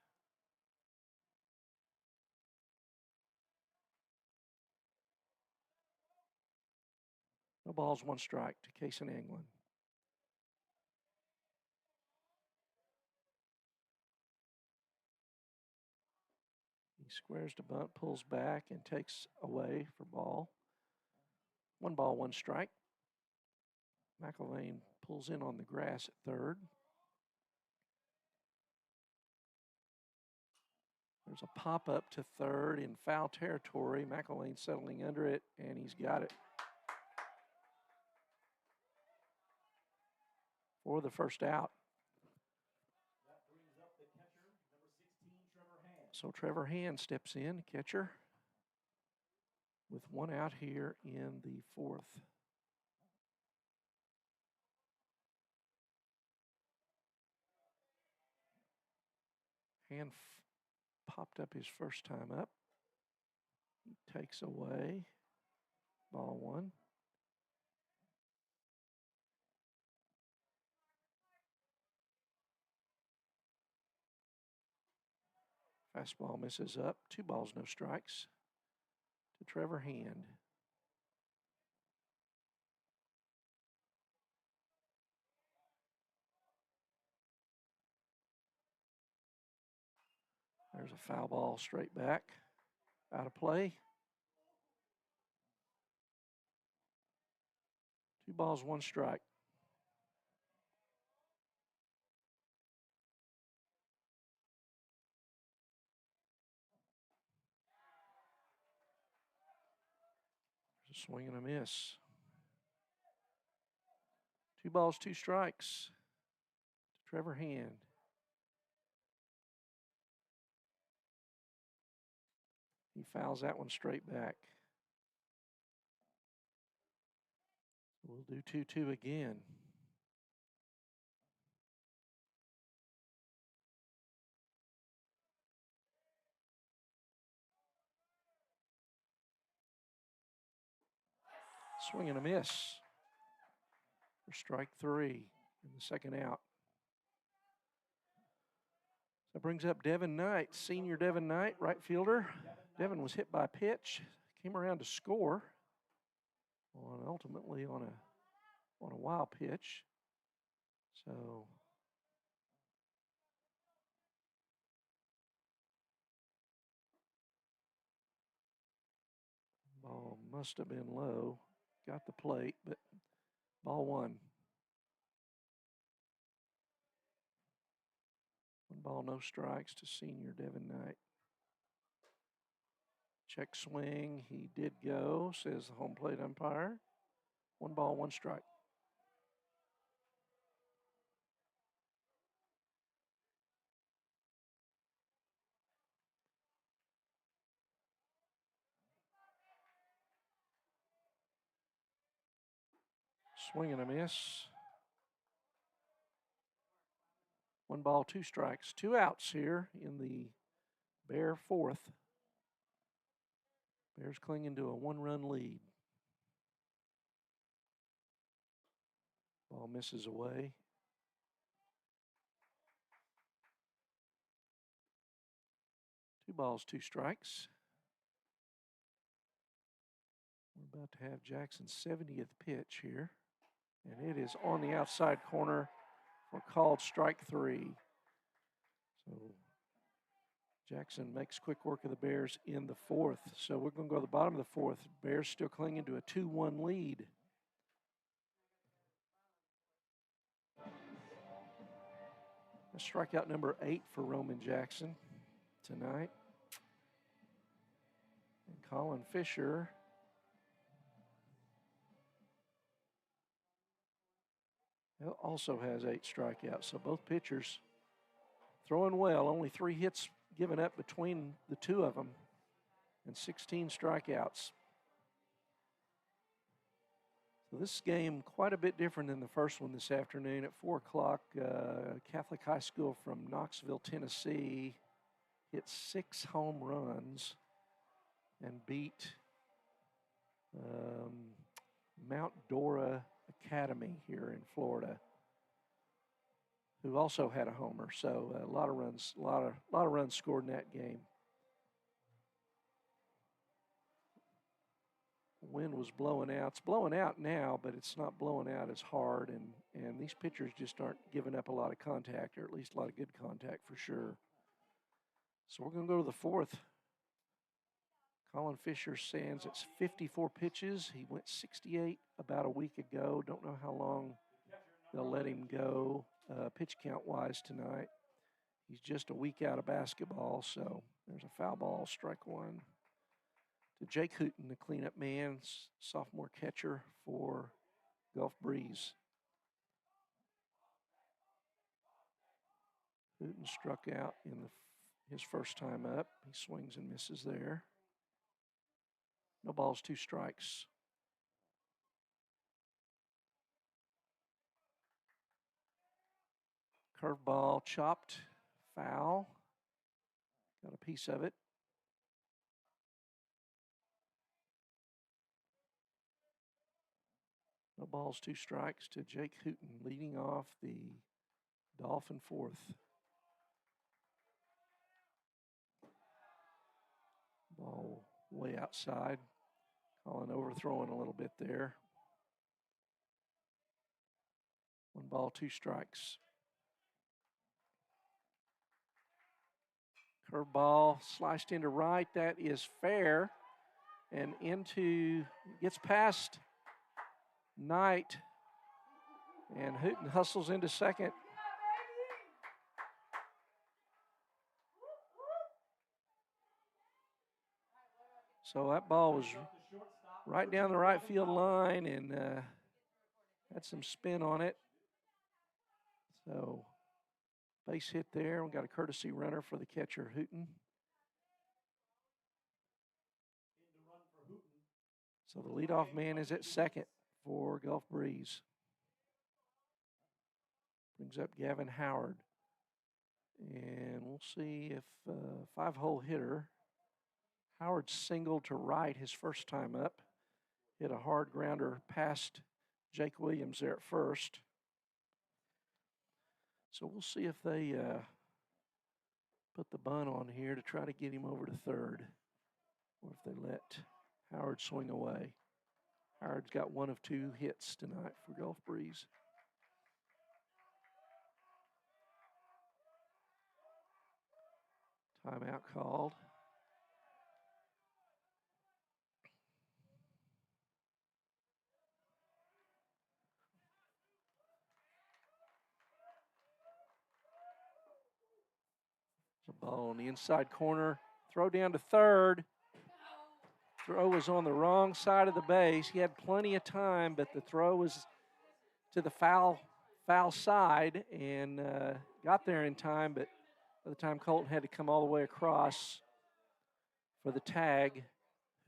Speaker 1: No balls, 1 strike to Kason Anglin. He squares to bunt, pulls back, and takes away for ball. 1 ball, 1 strike. McIlvain pulls in on the grass at third. There's a pop-up to third in foul territory. McIlvain settling under it, and he's got it for the first out.
Speaker 2: That brings up the catcher, number 16, Trevor Hand.
Speaker 1: So Trevor Hand steps in, catcher, with 1 out here in the fourth. Hand popped up his first time up. He takes away ball 1. Fastball misses up. 2 balls, no strikes to Trevor Hand. There's a foul ball straight back, out of play. 2 balls, 1 strike. There's a swing and a miss. 2 balls, 2 strikes to Trevor Hand. He fouls that one straight back. We'll do 2-2 again. Swing and a miss for strike 3 in the second out. That brings up Devin Knight, senior Devin Knight, right fielder. Devin was hit by a pitch, came around to score ultimately on a wild pitch. So ball must have been low. Got the plate, but ball 1. 1 ball, no strikes to senior Devin Knight. Check swing. He did go, says the home plate umpire. 1 ball, 1 strike. Swing and a miss. 1 ball, 2 strikes. 2 outs here in the Bear 4th. Bears clinging to a 1-run lead. Ball misses away. Two balls, 2 strikes. We're about to have Jackson's 70th pitch here. And it is on the outside corner for called strike 3. So Jackson makes quick work of the Bears in the 4th. So we're going to go to the bottom of the 4th. Bears still clinging to a 2-1 lead. That's strikeout number 8 for Roman Jackson tonight. And Colin Fisher also has 8 strikeouts. So both pitchers throwing well. Only 3 hits given up between the two of them and 16 strikeouts. So this game quite a bit different than the first one this afternoon at 4 o'clock. Catholic High School from Knoxville, Tennessee hit 6 home runs and beat Mount Dora Academy here in Florida, who also had a homer. So a lot of runs scored in that game. Wind was blowing out. It's blowing out now, but it's not blowing out as hard, and these pitchers just aren't giving up a lot of contact, or at least a lot of good contact for sure. So we're going to go to the 4th. Colin Fisher stands at 54 pitches. He went 68 about a week ago. Don't know how long they'll let him go pitch count-wise tonight. He's just a week out of basketball, so there's a foul ball, strike 1. To Jake Hooten, the cleanup man, sophomore catcher for Gulf Breeze. Hooten struck out in his first time up. He swings and misses there. No balls, 2 strikes. Curveball chopped, foul. Got a piece of it. No balls, 2 strikes to Jake Hooten, leading off the Dolphin 4th. Ball way outside. Colin overthrowing a little bit there. 1 ball, 2 strikes. Curveball sliced into right. That is fair. And gets past Knight. And Hooten hustles into second. So that ball was right down the right field line and had some spin on it. So base hit there. We got a courtesy runner for the catcher, Hooten. So the leadoff man is at second for Gulf Breeze. Brings up Gavin Howard. And we'll see if 5-hole hitter. Howard singled to right his first time up. Hit a hard grounder past Jake Williams there at first. So we'll see if they put the bunt on here to try to get him over to third, or if they let Howard swing away. Howard's got 1 of 2 hits tonight for Gulf Breeze. Timeout called. Ball on the inside corner. Throw down to third. throw was on the wrong side of the base. He had plenty of time, but the throw was to the foul side and got there in time, but by the time Colton had to come all the way across for the tag,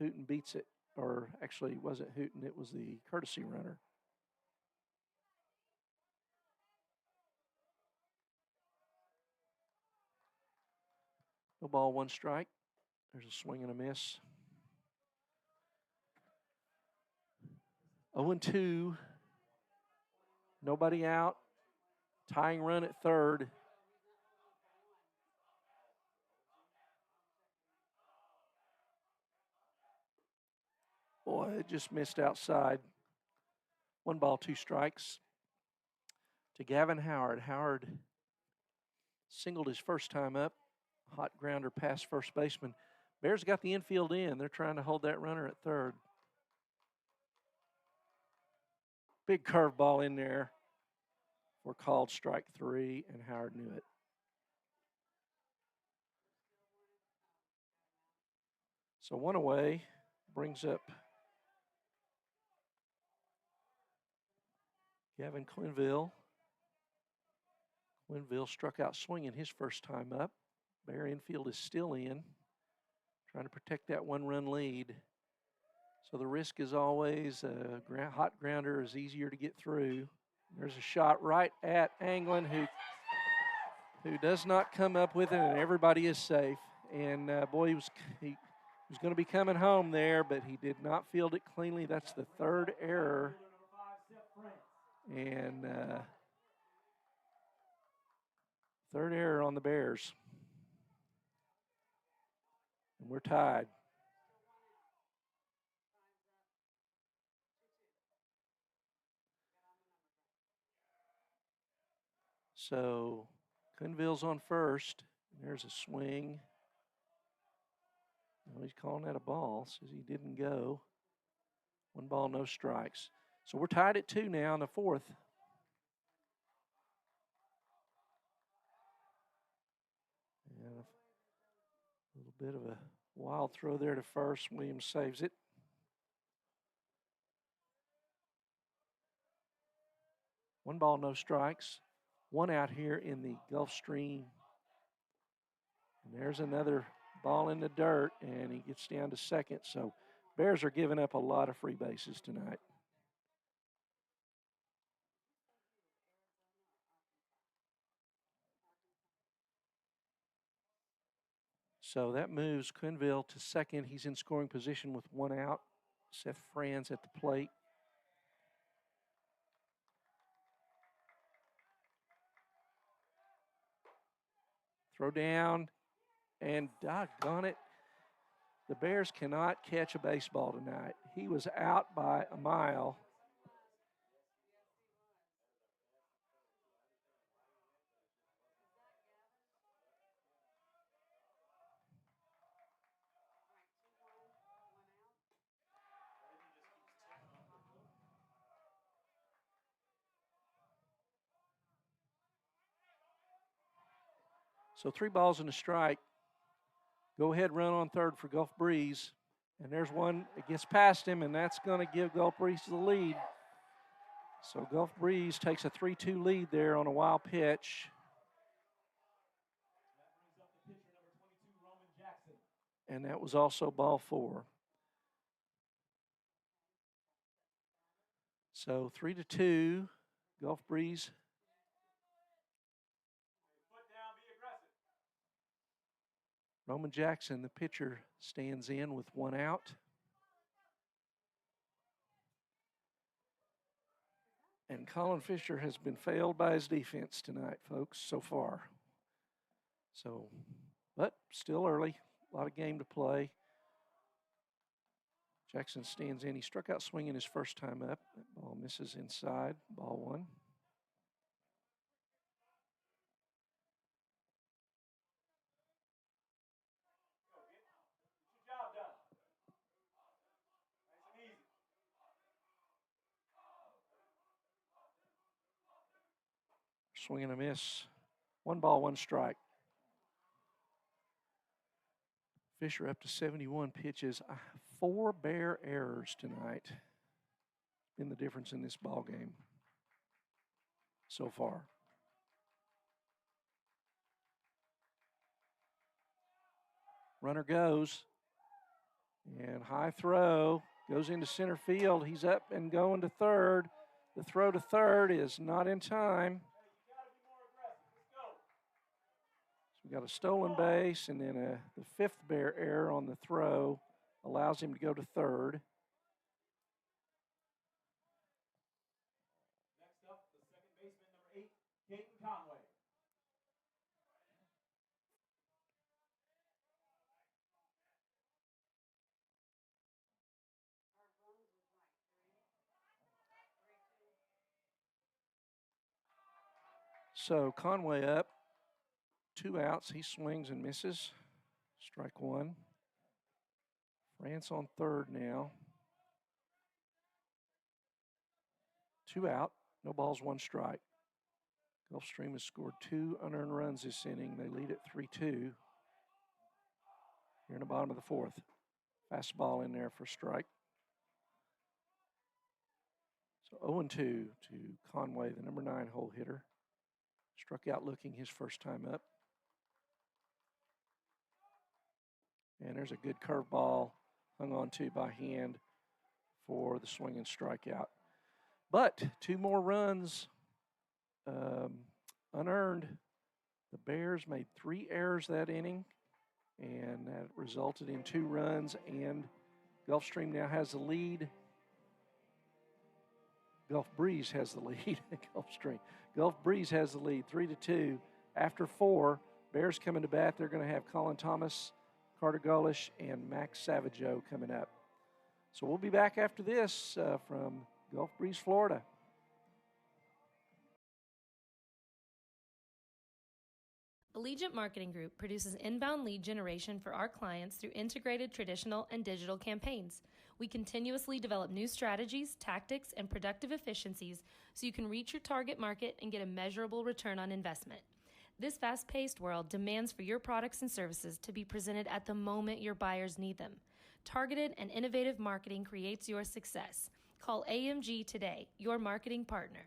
Speaker 1: Hooten beats it. Or actually, it wasn't Hooten, it was the courtesy runner. No ball, one strike. There's a swing and a miss. 0-2. Nobody out. Tying run at third. Boy, it just missed outside. 1 ball, 2 strikes to Gavin Howard. Howard singled his first time up. Hot grounder past first baseman. Bears got the infield in. They're trying to hold that runner at third. Big curveball in there. Were called strike 3, and Howard knew it. So 1 away brings up Gavin Quinville. Quinville struck out swinging his first time up. Bear infield is still in, trying to protect that 1-run lead. So the risk is always a hot grounder is easier to get through. There's a shot right at Anglin, who does not come up with it, and everybody is safe. And boy, he was going to be coming home there, but he did not field it cleanly. That's the 3rd error. And 3rd error on the Bears. And we're tied. So Quinville's on first. There's a swing. Well, he's calling that a ball. Says he didn't go. 1 ball, no strikes. So we're tied at 2 now in the 4th. And a little bit of a wild throw there to first. Williams saves it. One ball, no strikes. 1 out here in the Gulfstream. And there's another ball in the dirt, and he gets down to second. So Bears are giving up a lot of free bases tonight. So that moves Quinville to second. He's in scoring position with 1 out. Seth Franz at the plate. Throw down, and doggone it, the Bears cannot catch a baseball tonight. He was out by a mile. So 3 balls and a strike. Go ahead, run on third for Gulf Breeze. And there's one that gets past him, and that's going to give Gulf Breeze the lead. So Gulf Breeze takes a 3-2 lead there on a wild pitch. And that was also ball 4. So 3-2, Gulf Breeze. Roman Jackson, the pitcher, stands in with 1 out. And Colin Fisher has been failed by his defense tonight, folks, so far. So, but still early, a lot of game to play. Jackson stands in. He struck out swinging his first time up. That ball misses inside, ball 1. Swing and a miss. 1 ball, 1 strike. Fisher up to 71 pitches, 4 Bear errors tonight. Been the difference in this ball game so far. Runner goes, and high throw goes into center field. He's up and going to third. The throw to third is not in time. So we got a stolen base, and then the 5th Bear error on the throw allows him to go to third.
Speaker 2: Next up, the second baseman, number 8, Caden Conway.
Speaker 1: So Conway up, 2 outs. He swings and misses. Strike 1. France on third now. 2 out, no balls, 1 strike. Gulfstream has scored 2 unearned runs this inning. They lead at 3-2. Here in the bottom of the 4th. Fastball in there for strike. So 0-2 to Conway, the number 9 hole hitter. Struck out looking his first time up. And there's a good curveball hung on to by hand for the swing and strikeout. But 2 more runs unearned. The Bears made 3 errors that inning, and that resulted in 2 runs, and Gulfstream now has the lead. Gulf Breeze has the lead. Gulfstream. Gulf Breeze has the lead, 3-2. After 4, Bears coming to bat. They're going to have Colin Thomas, Carter Gullish, and Max Savageau coming up. So we'll be back after this from Gulf Breeze, Florida.
Speaker 5: Allegiant Marketing Group produces inbound lead generation for our clients through integrated traditional and digital campaigns. We continuously develop new strategies, tactics, and productive efficiencies so you can reach your target market and get a measurable return on investment. This fast-paced world demands for your products and services to be presented at the moment your buyers need them. Targeted and innovative marketing creates your success. Call AMG today, your marketing partner.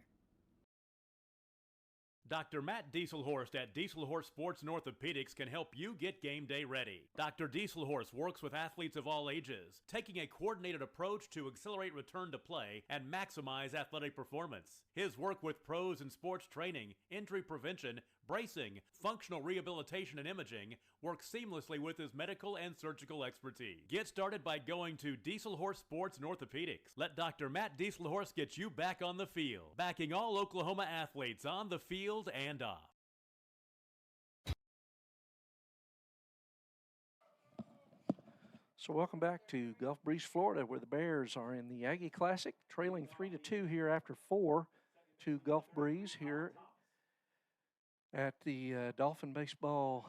Speaker 6: Dr. Matt Dieselhorst at Dieselhorst Sports and Orthopedics can help you get game day ready. Dr. Dieselhorst works with athletes of all ages, taking a coordinated approach to accelerate return to play and maximize athletic performance. His work with pros in sports training, injury prevention, bracing, functional rehabilitation, and imaging works seamlessly with his medical and surgical expertise. Get started by going to Dieselhorst Sports and Orthopedics. Let Dr. Matt Dieselhorst get you back on the field, backing all Oklahoma athletes on the field and off.
Speaker 1: So welcome back to Gulf Breeze, Florida, where the Bears are in the Aggie Classic, trailing 3-2 here after 4 to Gulf Breeze here at the Dolphin Baseball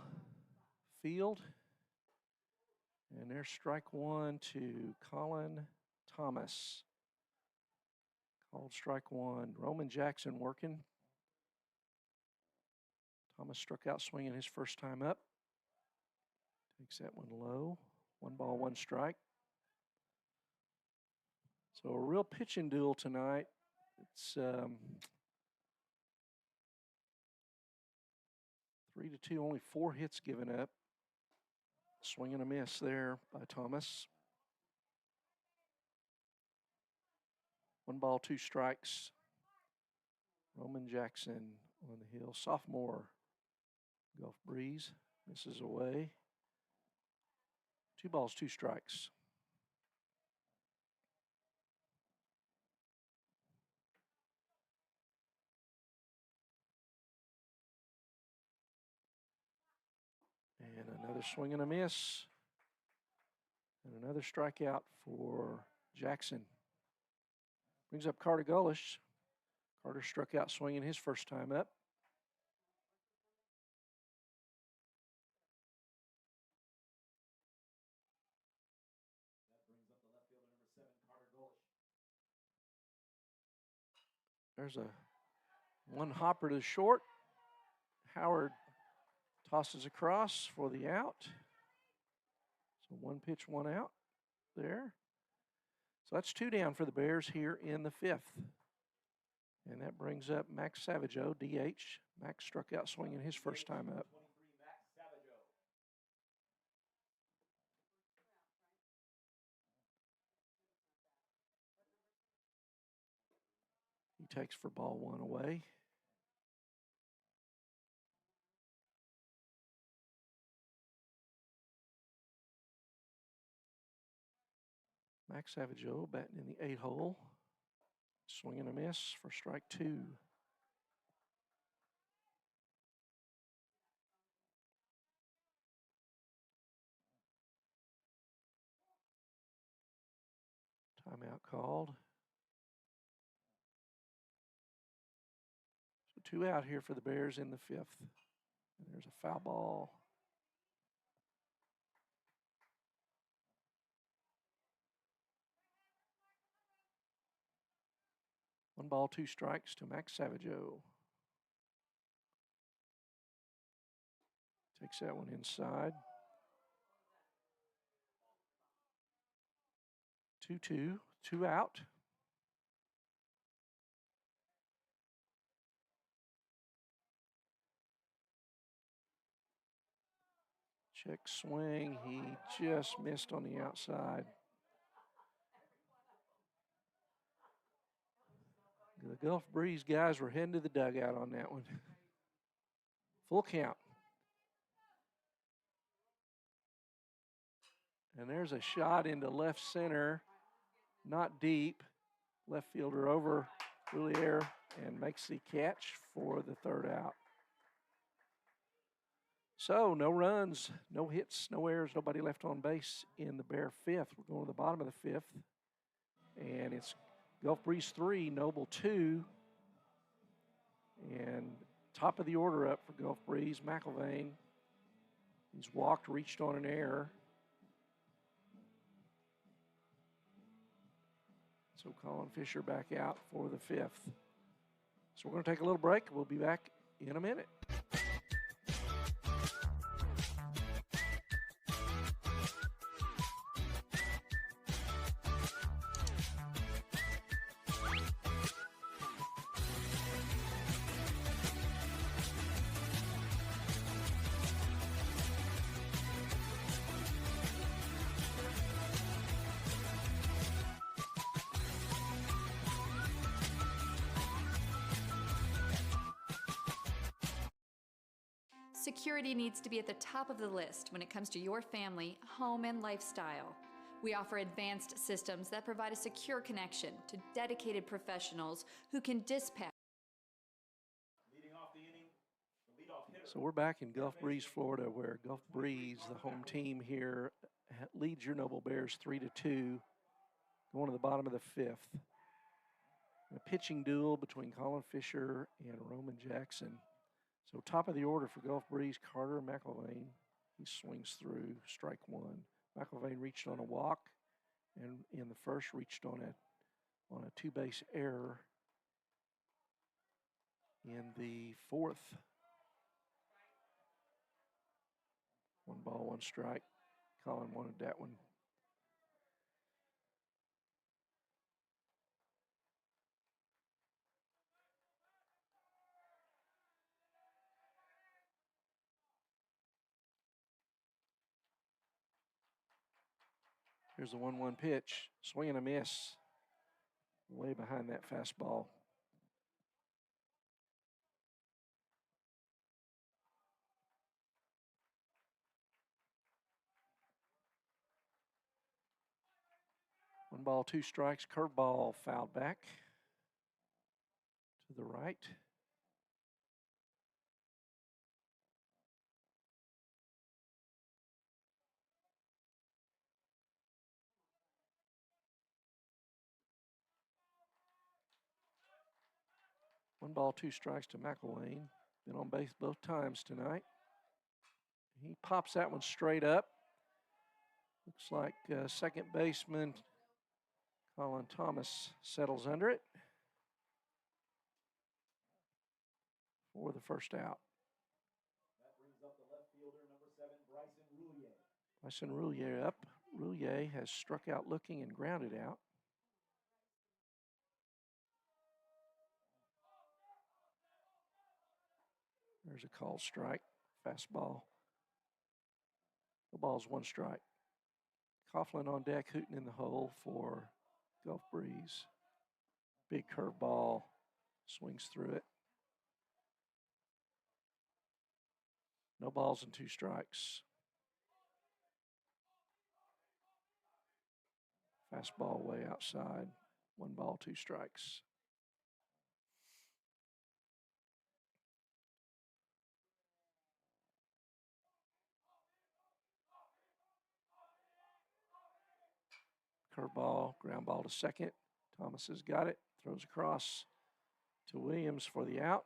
Speaker 1: Field. And there's strike 1 to Colin Thomas. Called strike 1. Roman Jackson working. Thomas struck out swinging his first time up. Takes that one low. 1 ball, 1 strike. So a real pitching duel tonight. It's 3-2, only 4 hits given up. Swing and a miss there by Thomas. 1 ball, 2 strikes. Roman Jackson on the hill. Sophomore, Gulf Breeze, misses away. 2 balls, 2 strikes. And another swing and a miss. And another strikeout for Jackson. Brings up Carter Gullish. Carter struck out swinging his first time up. There's a 1 hopper to short. Howard tosses across for the out. So 1 pitch, 1 out. there. So that's 2 down for the Bears here in the 5th. And that brings up Max Savageau, DH. Max struck out swinging his first time up. He takes for ball 1 away. Max Savageau batting in the 8 hole. Swing and a miss for strike 2. Timeout called. So 2 out here for the Bears in the 5th. And there's a foul ball. One ball, 2 strikes to Max Savageau. Takes that one inside. 2-2, 2 out. Check swing. He just missed on the outside. The Gulf Breeze guys were heading to the dugout on that one. Full count. And there's a shot into left center. Not deep. Left fielder over Roulier and makes the catch for the 3rd out. So no runs, no hits, no errors, nobody left on base in the Bear 5th. We're going to the bottom of the 5th. And it's Gulf Breeze 3, Noble 2. And top of the order up for Gulf Breeze, McIlvain. He's walked, reached on an error. So Colin Fisher back out for the 5th. So we're going to take a little break. We'll be back in a minute.
Speaker 7: Security needs to be at the top of the list when it comes to your family, home, and lifestyle. We offer advanced systems that provide a secure connection to dedicated professionals who can dispatch.
Speaker 1: So we're back in Gulf Breeze, Florida, where Gulf Breeze, the home team here, leads your Noble Bears 3-2, going to the bottom of the 5th. A pitching duel between Colin Fisher and Roman Jackson. So top of the order for Gulf Breeze, Carter McIlvain. He swings through strike 1. McIlvain reached on a walk, and in the 1st reached on a 2-base error in the 4th. 1 ball, 1 strike. Colin wanted that one. Here's the 1-1 pitch. Swing and a miss. Way behind that fastball. One ball, 2 strikes. Curveball fouled back to the right. One ball, 2 strikes to McIlvain. Been on base both times tonight. He pops that one straight up. Looks like second baseman Colin Thomas settles under it for the 1st out.
Speaker 2: That brings up the left fielder, number 7, Bryson Roulier.
Speaker 1: Bryson Roulier up. Rouillet has struck out looking and grounded out. There's a called strike, fastball. The ball's 1 strike. Coughlin on deck, hooting in the hole for Gulf Breeze. Big curveball, swings through it. No balls and 2 strikes. Fastball way outside. 1 ball, 2 strikes. Curveball, ground ball to second. Thomas has got it. Throws across to Williams for the out.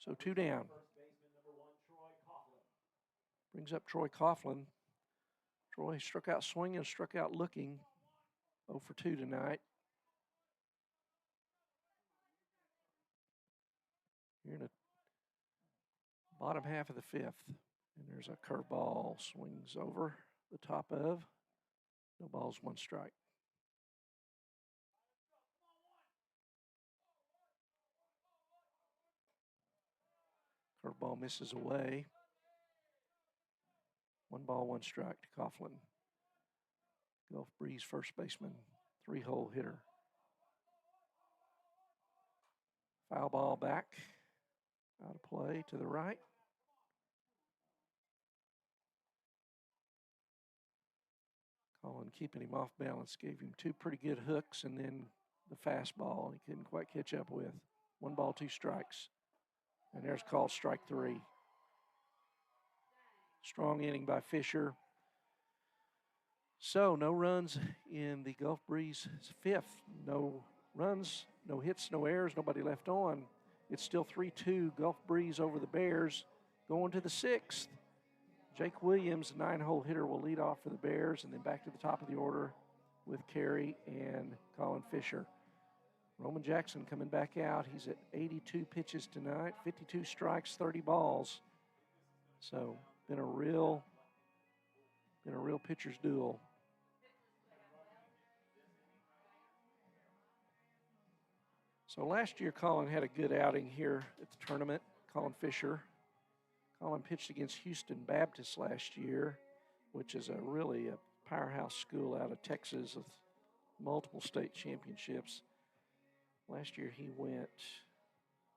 Speaker 1: So 2 down. Brings up Troy Coughlin. Troy struck out swinging, struck out looking. 0 for 2 tonight. Here in the bottom half of the 5th. And there's a curveball, swings over the top of. No balls, 1 strike. Curveball misses away. 1 ball, 1 strike to Coughlin. Gulf Breeze first baseman, 3-hole hitter. Foul ball back, out of play to the right. Colin keeping him off balance, gave him 2 pretty good hooks and then the fastball he couldn't quite catch up with. 1 ball, 2 strikes. And there's called strike 3. Strong inning by Fisher. So no runs in the Gulf Breeze 5th. No runs, no hits, no errors, nobody left on. It's still 3-2 Gulf Breeze over the Bears going to the 6th. Jake Williams, 9-hole hitter, will lead off for the Bears, and then back to the top of the order with Carey and Colin Fisher. Roman Jackson coming back out. He's at 82 pitches tonight, 52 strikes, 30 balls. So been a real pitcher's duel. So last year, Colin had a good outing here at the tournament. Colin Fisher. Colin pitched against Houston Baptist last year, which is really a powerhouse school out of Texas with multiple state championships. Last year he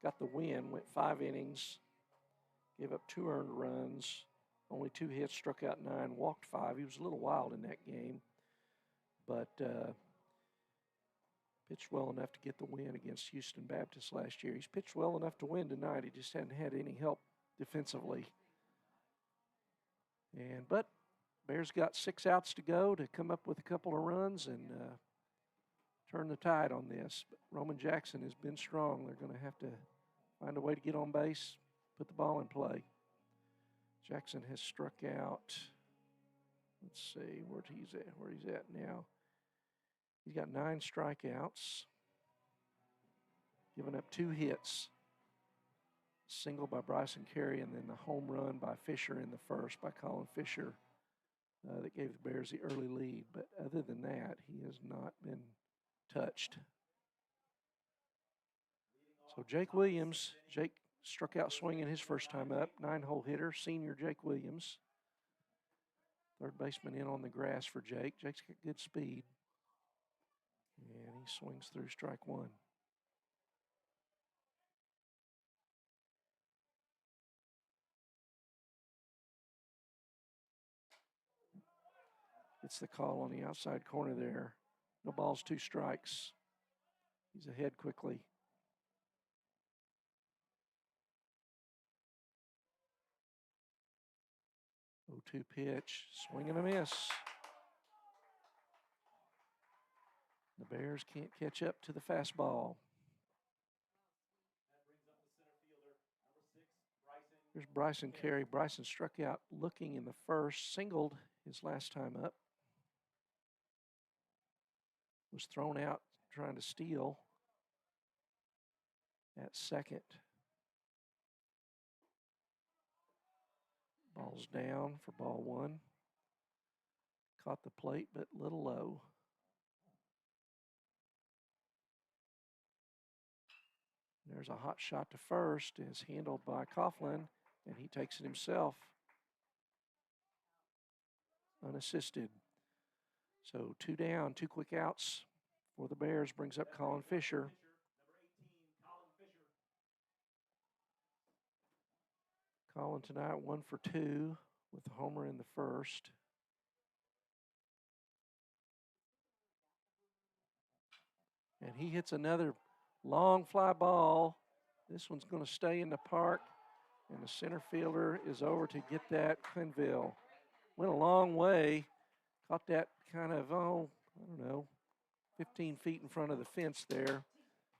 Speaker 1: got the win, went 5 innings, gave up 2 earned runs, only 2 hits, struck out 9, walked 5. He was a little wild in that game, but pitched well enough to get the win against Houston Baptist last year. He's pitched well enough to win tonight. He just hadn't had any help defensively. But Bears got 6 outs to go to come up with a couple of runs and turn the tide on this. But Roman Jackson has been strong. They're going to have to find a way to get on base, put the ball in play. Jackson has struck out, let's see where he's at now. He's got 9 strikeouts, given up 2 hits. Single by Bryson Carey, and then the home run by Fisher in the first by Colin Fisher that gave the Bears the early lead. But other than that, he has not been touched. So Jake Williams, Jake struck out swinging his first time up, 9-hole hitter, senior Jake Williams. Third baseman in on the grass for Jake. Jake's got good speed. And he swings through strike 1. It's the call on the outside corner there. No balls, 2 strikes. He's ahead quickly. Oh, 0-2 pitch, swing and a miss. The Bears can't catch up to the fastball. Here's Bryson Carey. Bryson struck out looking in the first, singled his last time up. Was thrown out trying to steal at second. Ball's down for ball one. Caught the plate, but a little low. There's a hot shot to first. Is handled by Coughlin, and he takes it himself. Unassisted. So 2 down, 2 quick outs for the Bears. Brings up Colin Fisher. Colin tonight 1 for 2 with a homer in the first. And he hits another long fly ball. This one's going to stay in the park, and the center fielder is over to get that. Quinville went a long way, caught that kind of, I don't know, 15 feet in front of the fence there.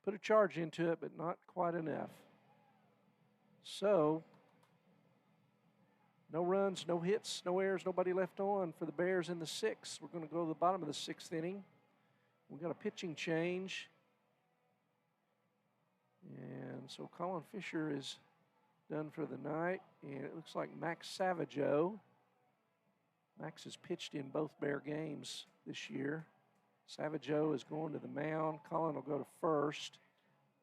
Speaker 1: Put a charge into it, but not quite enough. So, no runs, no hits, no errors, nobody left on for the Bears in the 6th. We're going to go to the bottom of the 6th inning. We've got a pitching change. And so Colin Fisher is done for the night. And it looks like Max Savageau. Max has pitched in both Bear games this year. Savageau is going to the mound. Colin will go to first.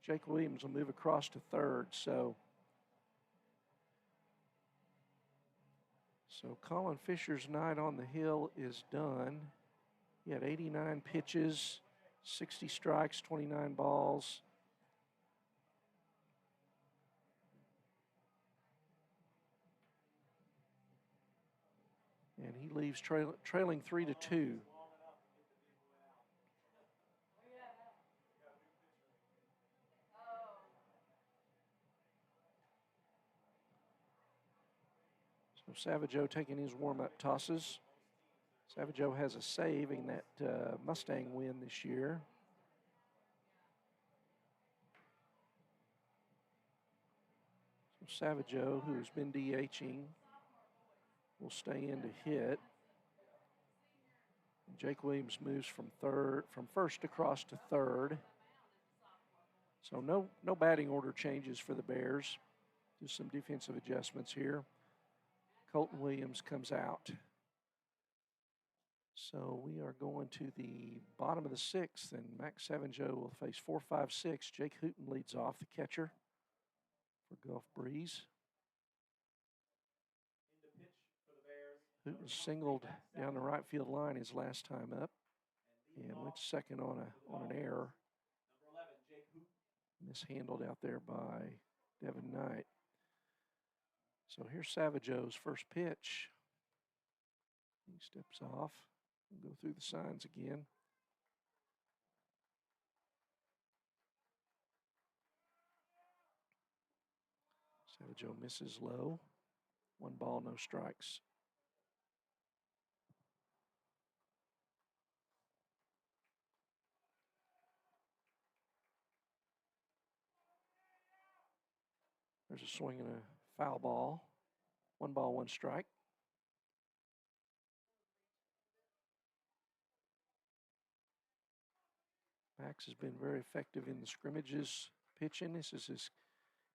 Speaker 1: Jake Williams will move across to third. So Colin Fisher's night on the hill is done. He had 89 pitches, 60 strikes, 29 balls. And he leaves trailing 3-2. So Savageau taking his warm-up tosses. Savageau has a save in that Mustang win this year. So Savageau, who's been DHing, will stay in to hit. And Jake Williams moves from first across to third. So no batting order changes for the Bears. Just some defensive adjustments here. Colton Williams comes out. So we are going to the bottom of the 6th, and Max Savageau will face 4, 5, 6. Jake Hooten leads off, the catcher for Gulf Breeze. Hooten singled down the right field line his last time up, and went second on an error. Mishandled out there by Devin Knight. So here's Savageau's first pitch. He steps off. We'll go through the signs again. Savageau misses low. 1 ball, no strikes. There's a swing and a foul ball. 1 ball, 1 strike. Max has been very effective in the scrimmages pitching. This is his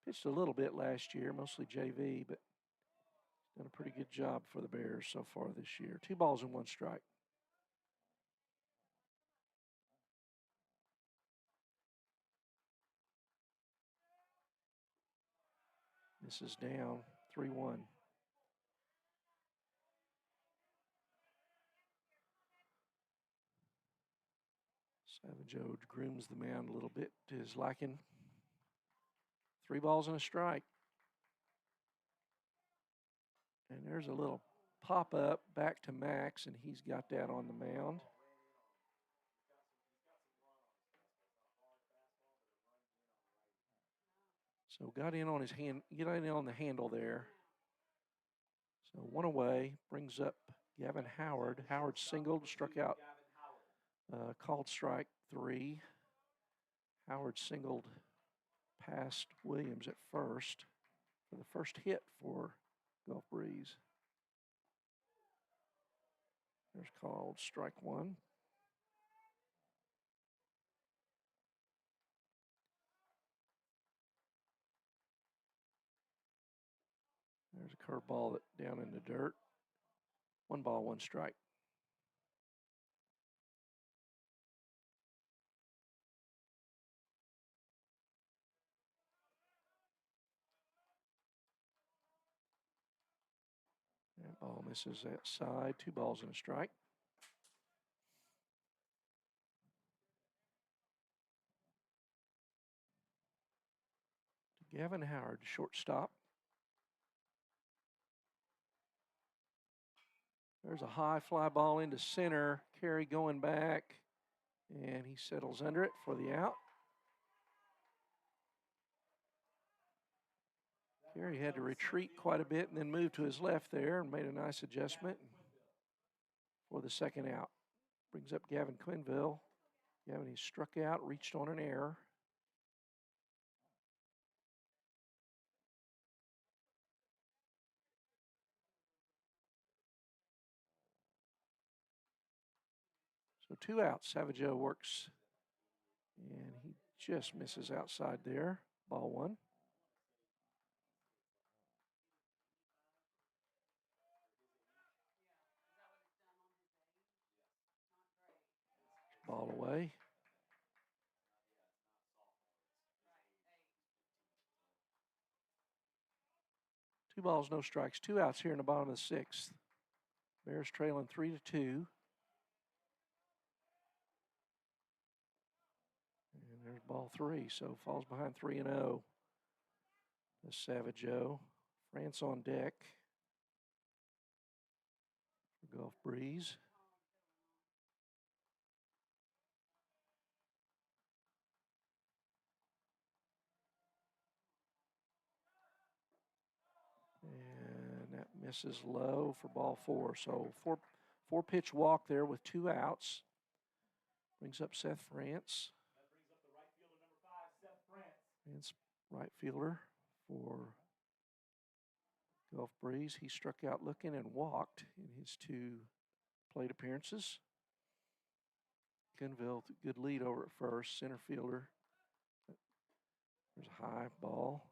Speaker 1: pitched a little bit last year, mostly JV, but done a pretty good job for the Bears so far this year. 2 balls and 1 strike. This is down 3-1. Savageau grooms the mound a little bit to his liking. 3 balls and a strike. And there's a little pop-up back to Max, and he's got that on the mound. So got in on the handle there. So 1 away, brings up Gavin Howard. Howard singled, struck out, called strike 3. Howard singled past Williams at first for the first hit for Gulf Breeze. There's called strike 1. There's a curveball that down in the dirt. 1 ball, 1 strike. That ball misses outside. 2 balls and a strike. To Gavin Howard, shortstop. There's a high fly ball into center. Carey going back, and he settles under it for the out. Carey had to retreat quite a bit and then move to his left there and made a nice adjustment for the second out. Brings up Gavin Quinville. Gavin, he struck out, reached on an error. So 2 outs. Savageau works, and he just misses outside there. Ball 1. Ball away. Two balls, no strikes. 2 outs here in the bottom of the 6th. Bears trailing 3-2. And there's ball 3, so falls behind 3-0. The Savageau. France on deck for Gulf Breeze. And that misses low for ball 4. So four pitch walk there with 2 outs. Brings up Seth France. France, right fielder for Gulf Breeze. He struck out looking and walked in his 2 plate appearances. Quinville, good lead over at first. Center fielder. There's a high ball.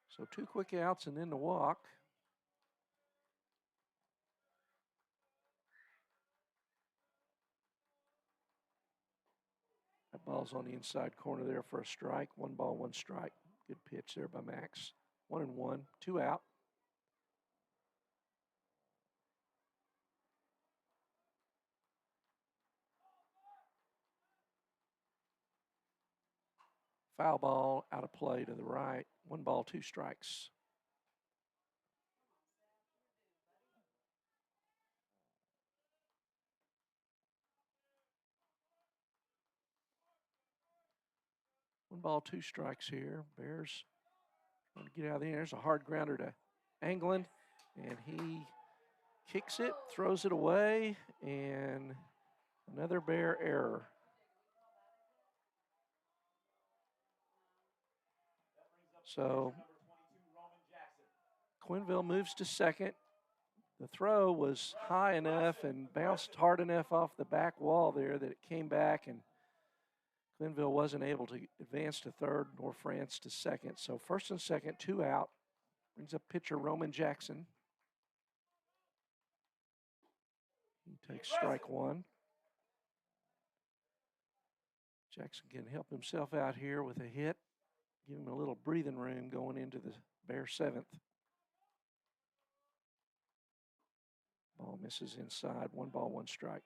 Speaker 1: So 2 quick outs and then the walk. That ball's on the inside corner there for a strike. 1 ball, 1 strike. Good pitch there by Max. 1-1, 2 out. Foul ball out of play to the right. 1 ball, 2 strikes. One ball, 2 strikes here. Bears trying to get out of there. There's a hard grounder to Anglin, and he kicks it, throws it away, and another Bear error. So Quinville moves to second. The throw was high enough and bounced hard enough off the back wall there that it came back, and Quinville wasn't able to advance to third nor France to second. So first and second, 2 out. Brings up pitcher Roman Jackson. He takes strike 1. Jackson can help himself out here with a hit. Give him a little breathing room going into the Bear 7th. Ball misses inside. 1 ball, 1 strike.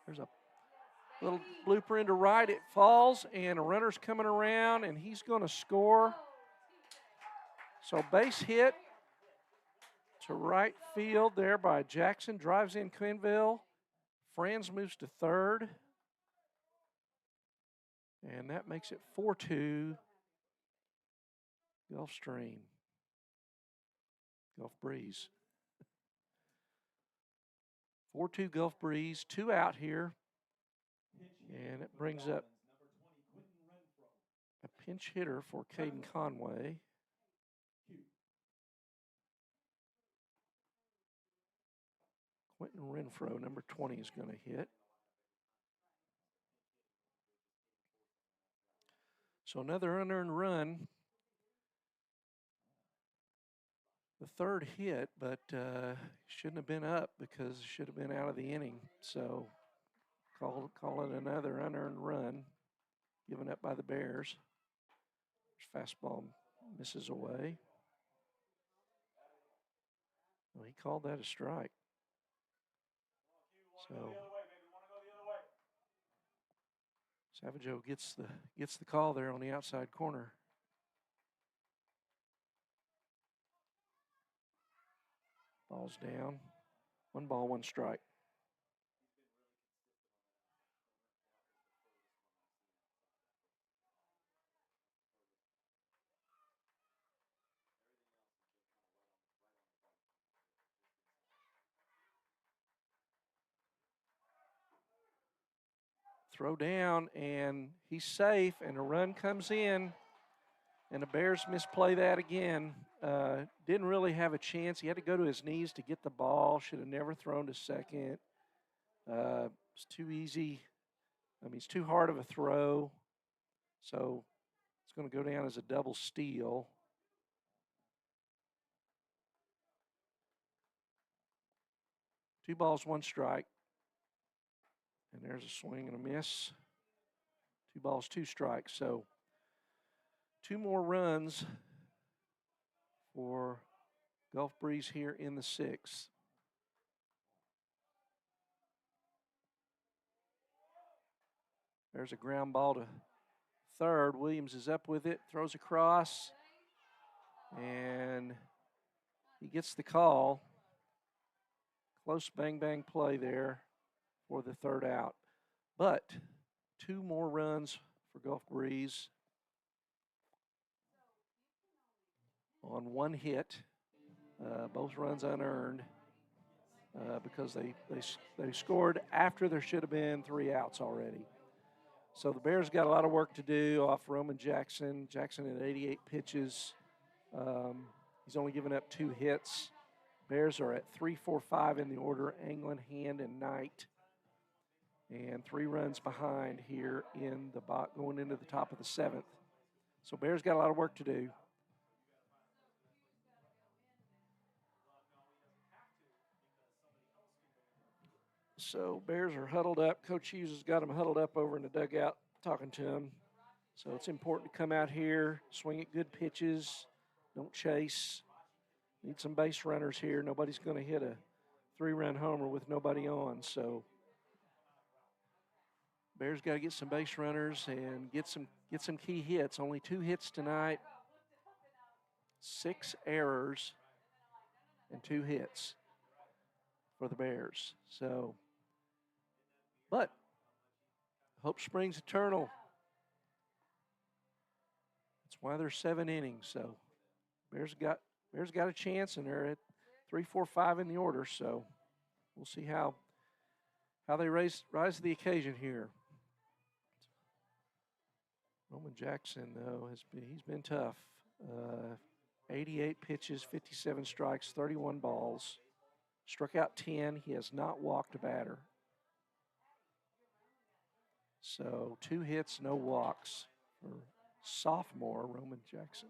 Speaker 1: There's a little blooper into right. It falls, and a runner's coming around, and he's going to score. So base hit to right field there by Jackson. Drives in Quinville. Franz moves to third. And that makes it 4-2 Gulfstream. Gulf Breeze. 4-2 Gulf Breeze, 2 out here. And it brings up pinch hitter for Caden Conway. Quentin Renfro, number 20, is going to hit. So another unearned run. The third hit, but shouldn't have been up because it should have been out of the inning. So call it another unearned run given up by the Bears. Fastball misses away. Well, he called that a strike. So Savageau gets the call there on the outside corner. Ball's down. 1 ball, 1 strike. Throw down, and he's safe, and a run comes in, and the Bears misplay that again. Didn't really have a chance. He had to go to his knees to get the ball. Should have never thrown to second. It's too easy. I mean, it's too hard of a throw. So it's going to go down as a double steal. Two balls, 1 strike. And there's a swing and a miss. 2 balls, 2 strikes. So 2 more runs for Gulf Breeze here in the 6th. There's a ground ball to third. Williams is up with it, throws across, and he gets the call. Close bang-bang play there for the 3rd out. But 2 more runs for Gulf Breeze on 1 hit. Both runs unearned because they scored after there should have been 3 outs already. So the Bears got a lot of work to do off Roman Jackson. Jackson had 88 pitches. He's only given up 2 hits. Bears are at 3, 4, 5 in the order, Anglin, Hand, and Knight. And 3 runs behind here in the going into the top of the 7th. So Bears got a lot of work to do. So Bears are huddled up. Coach Hughes has got them huddled up over in the dugout talking to them. So it's important to come out here, swing at good pitches, don't chase. Need some base runners here. Nobody's going to hit a 3-run homer with nobody on. So Bears got to get some base runners and get some key hits. Only 2 hits tonight, 6 errors, and 2 hits for the Bears. So, but hope springs eternal. That's why there's 7 innings. So Bears got a chance, and they're at 3, 4, 5 in the order. So we'll see how they rise to the occasion here. Roman Jackson, though, he's been tough. 88 pitches, 57 strikes, 31 balls. Struck out 10. He has not walked a batter. So 2 hits, no walks for sophomore Roman Jackson.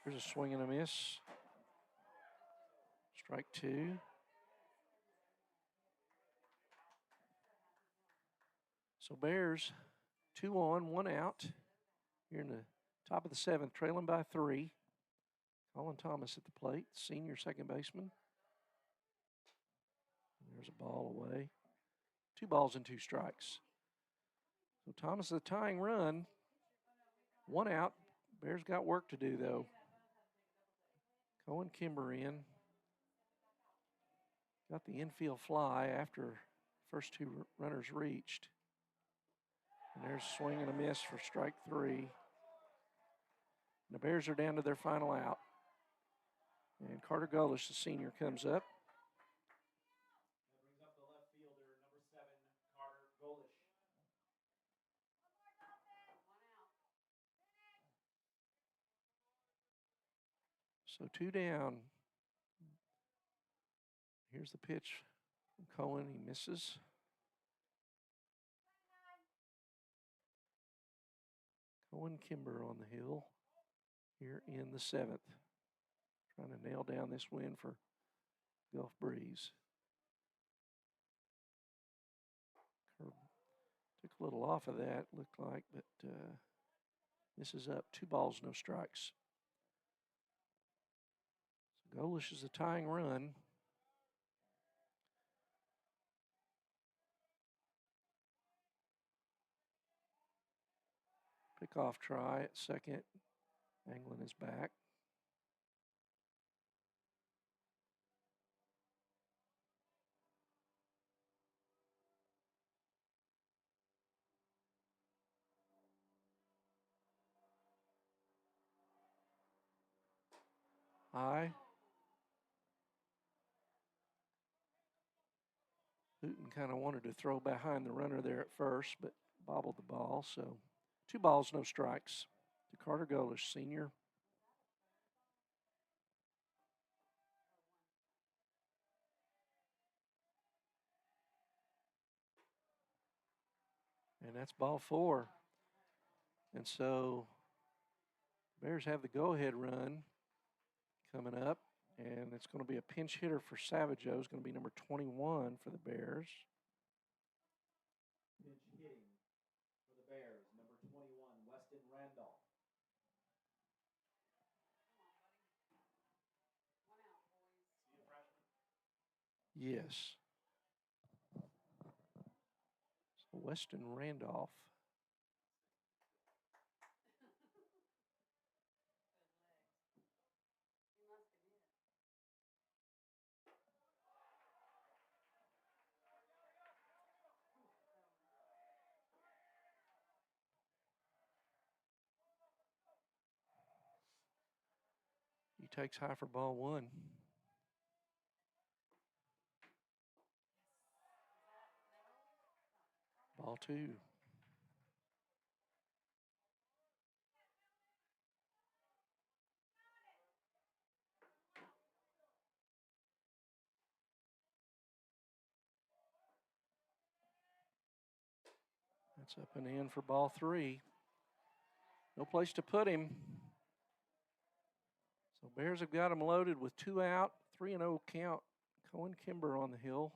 Speaker 1: There's a swing and a miss. Strike two. So Bears 2 on, 1 out. Here in the top of the 7th, trailing by 3. Colin Thomas at the plate, senior second baseman. There's a ball away. 2 balls and 2 strikes. So Thomas is a tying run. 1 out. Bears got work to do, though. Cohen Kimber in. Got the infield fly after first 2 runners reached. And there's a swing and a miss for strike 3. And the Bears are down to their final out. And Carter Golish, the senior, comes up.
Speaker 2: That brings up the left fielder, number 7, Carter Golish.
Speaker 1: So 2 down. Here's the pitch from Cohen. He misses. Cohen Kimber on the hill here in the 7th. Trying to nail down this win for Gulf Breeze. Curve took a little off of that, looked like, but misses up. 2 balls, no strikes. So Golish is a tying run. Pickoff try at second. Anglin is back. High. Hooten kind of wanted to throw behind the runner there at first, but bobbled the ball. So 2 balls, no strikes to Carter Golish, senior. And that's ball 4. And so Bears have the go-ahead run coming up. And it's going to be a pinch hitter for Savageau. It's going to be number 21 for the Bears.
Speaker 2: Pinch hitting for the Bears, number 21, Weston Randolph.
Speaker 1: Yes. So Weston Randolph. He takes high for ball 1. Ball 2. That's up and in for ball 3. No place to put him. So Bears have got him loaded with 2 out, 3-0 count. Cohen Kimber on the hill.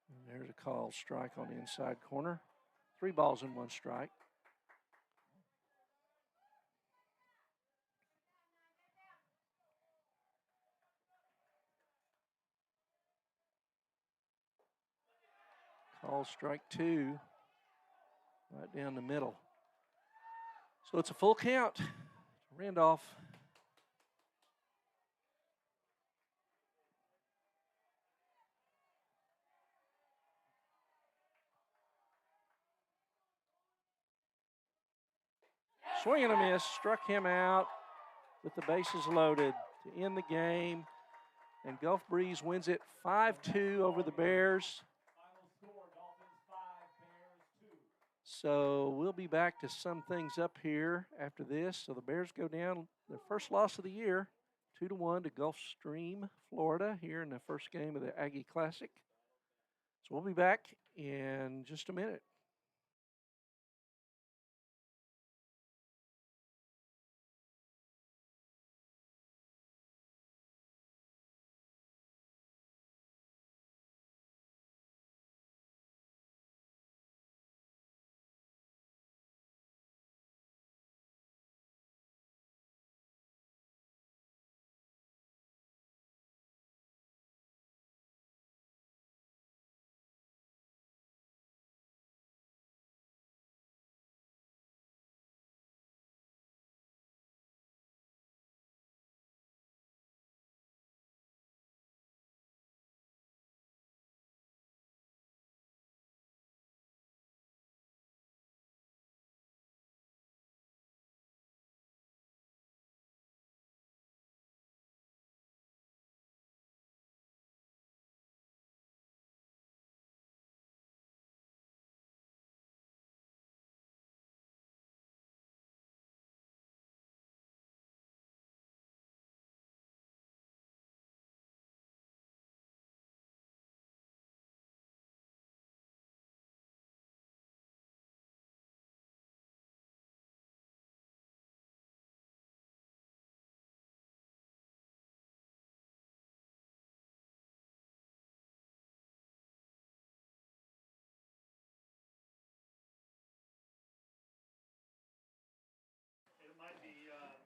Speaker 1: And there's a call strike on the inside corner. 3 balls and 1 strike. Call strike 2, right down the middle. So it's a full count. Randolph. Swing and a miss, struck him out with the bases loaded to end the game. And Gulf Breeze wins it 5-2 over the Bears. So we'll be back to sum things up here after this. So the Bears go down their first loss of the year, 2-1 to Gulfstream, Florida, here in the first game of the Aggie Classic. So we'll be back in just a minute.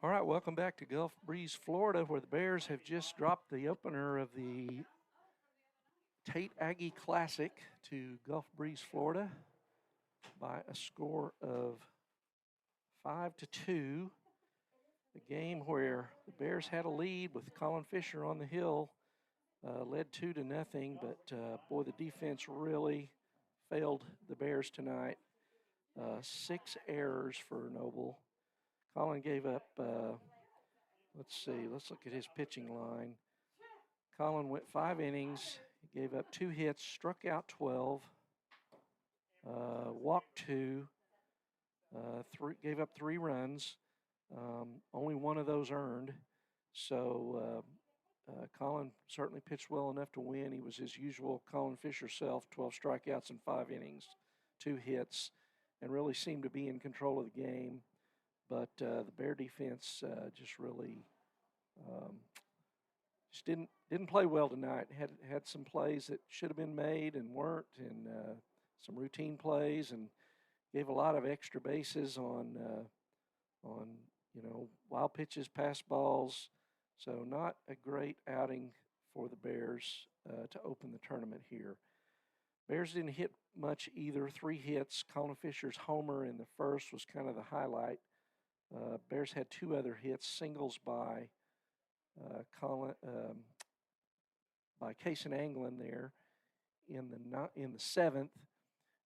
Speaker 1: All right, welcome back to Gulf Breeze, Florida, where the Bears have just dropped the opener of the Tate Aggie Classic to Gulf Breeze, Florida by a score of 5-2. The game where the Bears had a lead with Colin Fisher on the hill, led 2-0, but boy, the defense really failed the Bears tonight. 6 errors for Noble. Colin gave up, let's look at his pitching line. Colin went 5 innings, gave up 2 hits, struck out 12, walked 2, gave up 3 runs, only 1 of those earned. So Colin certainly pitched well enough to win. He was his usual Colin Fisher self, 12 strikeouts in 5 innings, 2 hits, and really seemed to be in control of the game. But the Bear defense just really just didn't play well tonight. Had some plays that should have been made and weren't, and some routine plays, and gave a lot of extra bases on wild pitches, pass balls. So not a great outing for the Bears to open the tournament here. Bears didn't hit much either. 3 hits. Colin Fisher's homer in the first was kind of the highlight. Bears had 2 other hits, singles by Cason Anglin there in the 7th,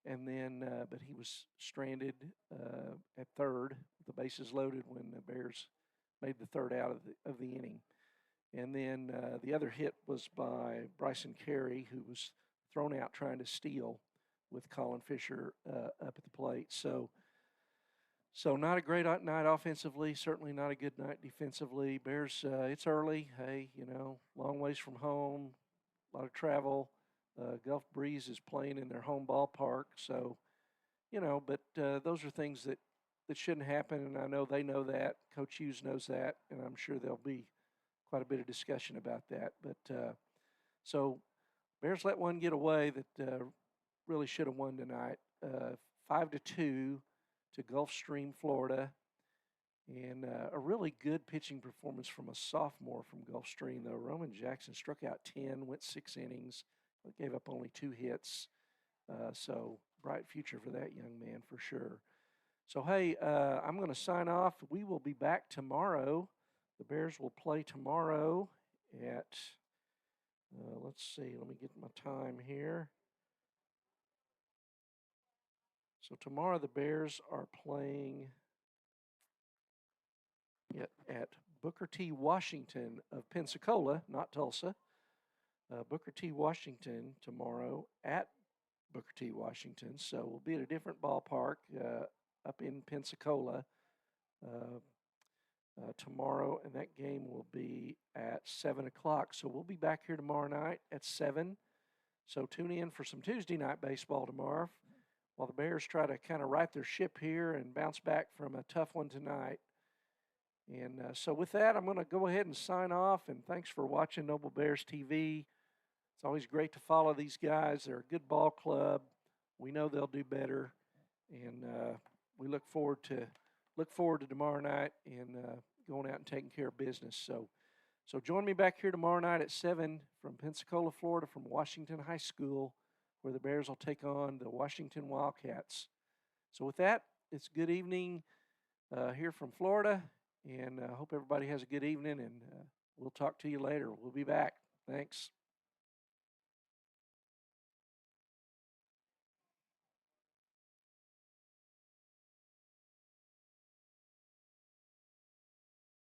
Speaker 1: and then but he was stranded at third, the bases loaded when the Bears made the 3rd out of the inning. And then the other hit was by Bryson Carey, who was thrown out trying to steal with Colin Fisher up at the plate. So not a great night offensively, certainly not a good night defensively. Bears, it's early. Hey, long ways from home, a lot of travel. Gulf Breeze is playing in their home ballpark. So, but those are things that shouldn't happen, and I know they know that. Coach Hughes knows that, and I'm sure there'll be quite a bit of discussion about that. But so Bears let one get away that really should have won tonight, 5-2. To Gulfstream, Florida, and a really good pitching performance from a sophomore from Gulfstream, though. Roman Jackson struck out 10, went 6 innings, but gave up only 2 hits. So bright future for that young man for sure. So, hey, I'm going to sign off. We will be back tomorrow. The Bears will play tomorrow at, let's see, let me get my time here. So tomorrow the Bears are playing at Booker T. Washington of Pensacola, not Tulsa. Booker T. Washington tomorrow at Booker T. Washington. So we'll be at a different ballpark up in Pensacola tomorrow, and that game will be at 7 o'clock. So we'll be back here tomorrow night at 7. So tune in for some Tuesday night baseball tomorrow while the Bears try to kind of right their ship here and bounce back from a tough one tonight. And so with that, I'm going to go ahead and sign off, and thanks for watching Noble Bears TV. It's always great to follow these guys. They're a good ball club. We know they'll do better, and we look forward to tomorrow night and going out and taking care of business. So join me back here tomorrow night at 7 from Pensacola, Florida, from Washington High School, where the Bears will take on the Washington Wildcats. So with that, it's good evening here from Florida, and I hope everybody has a good evening, and we'll talk to you later. We'll be back. Thanks.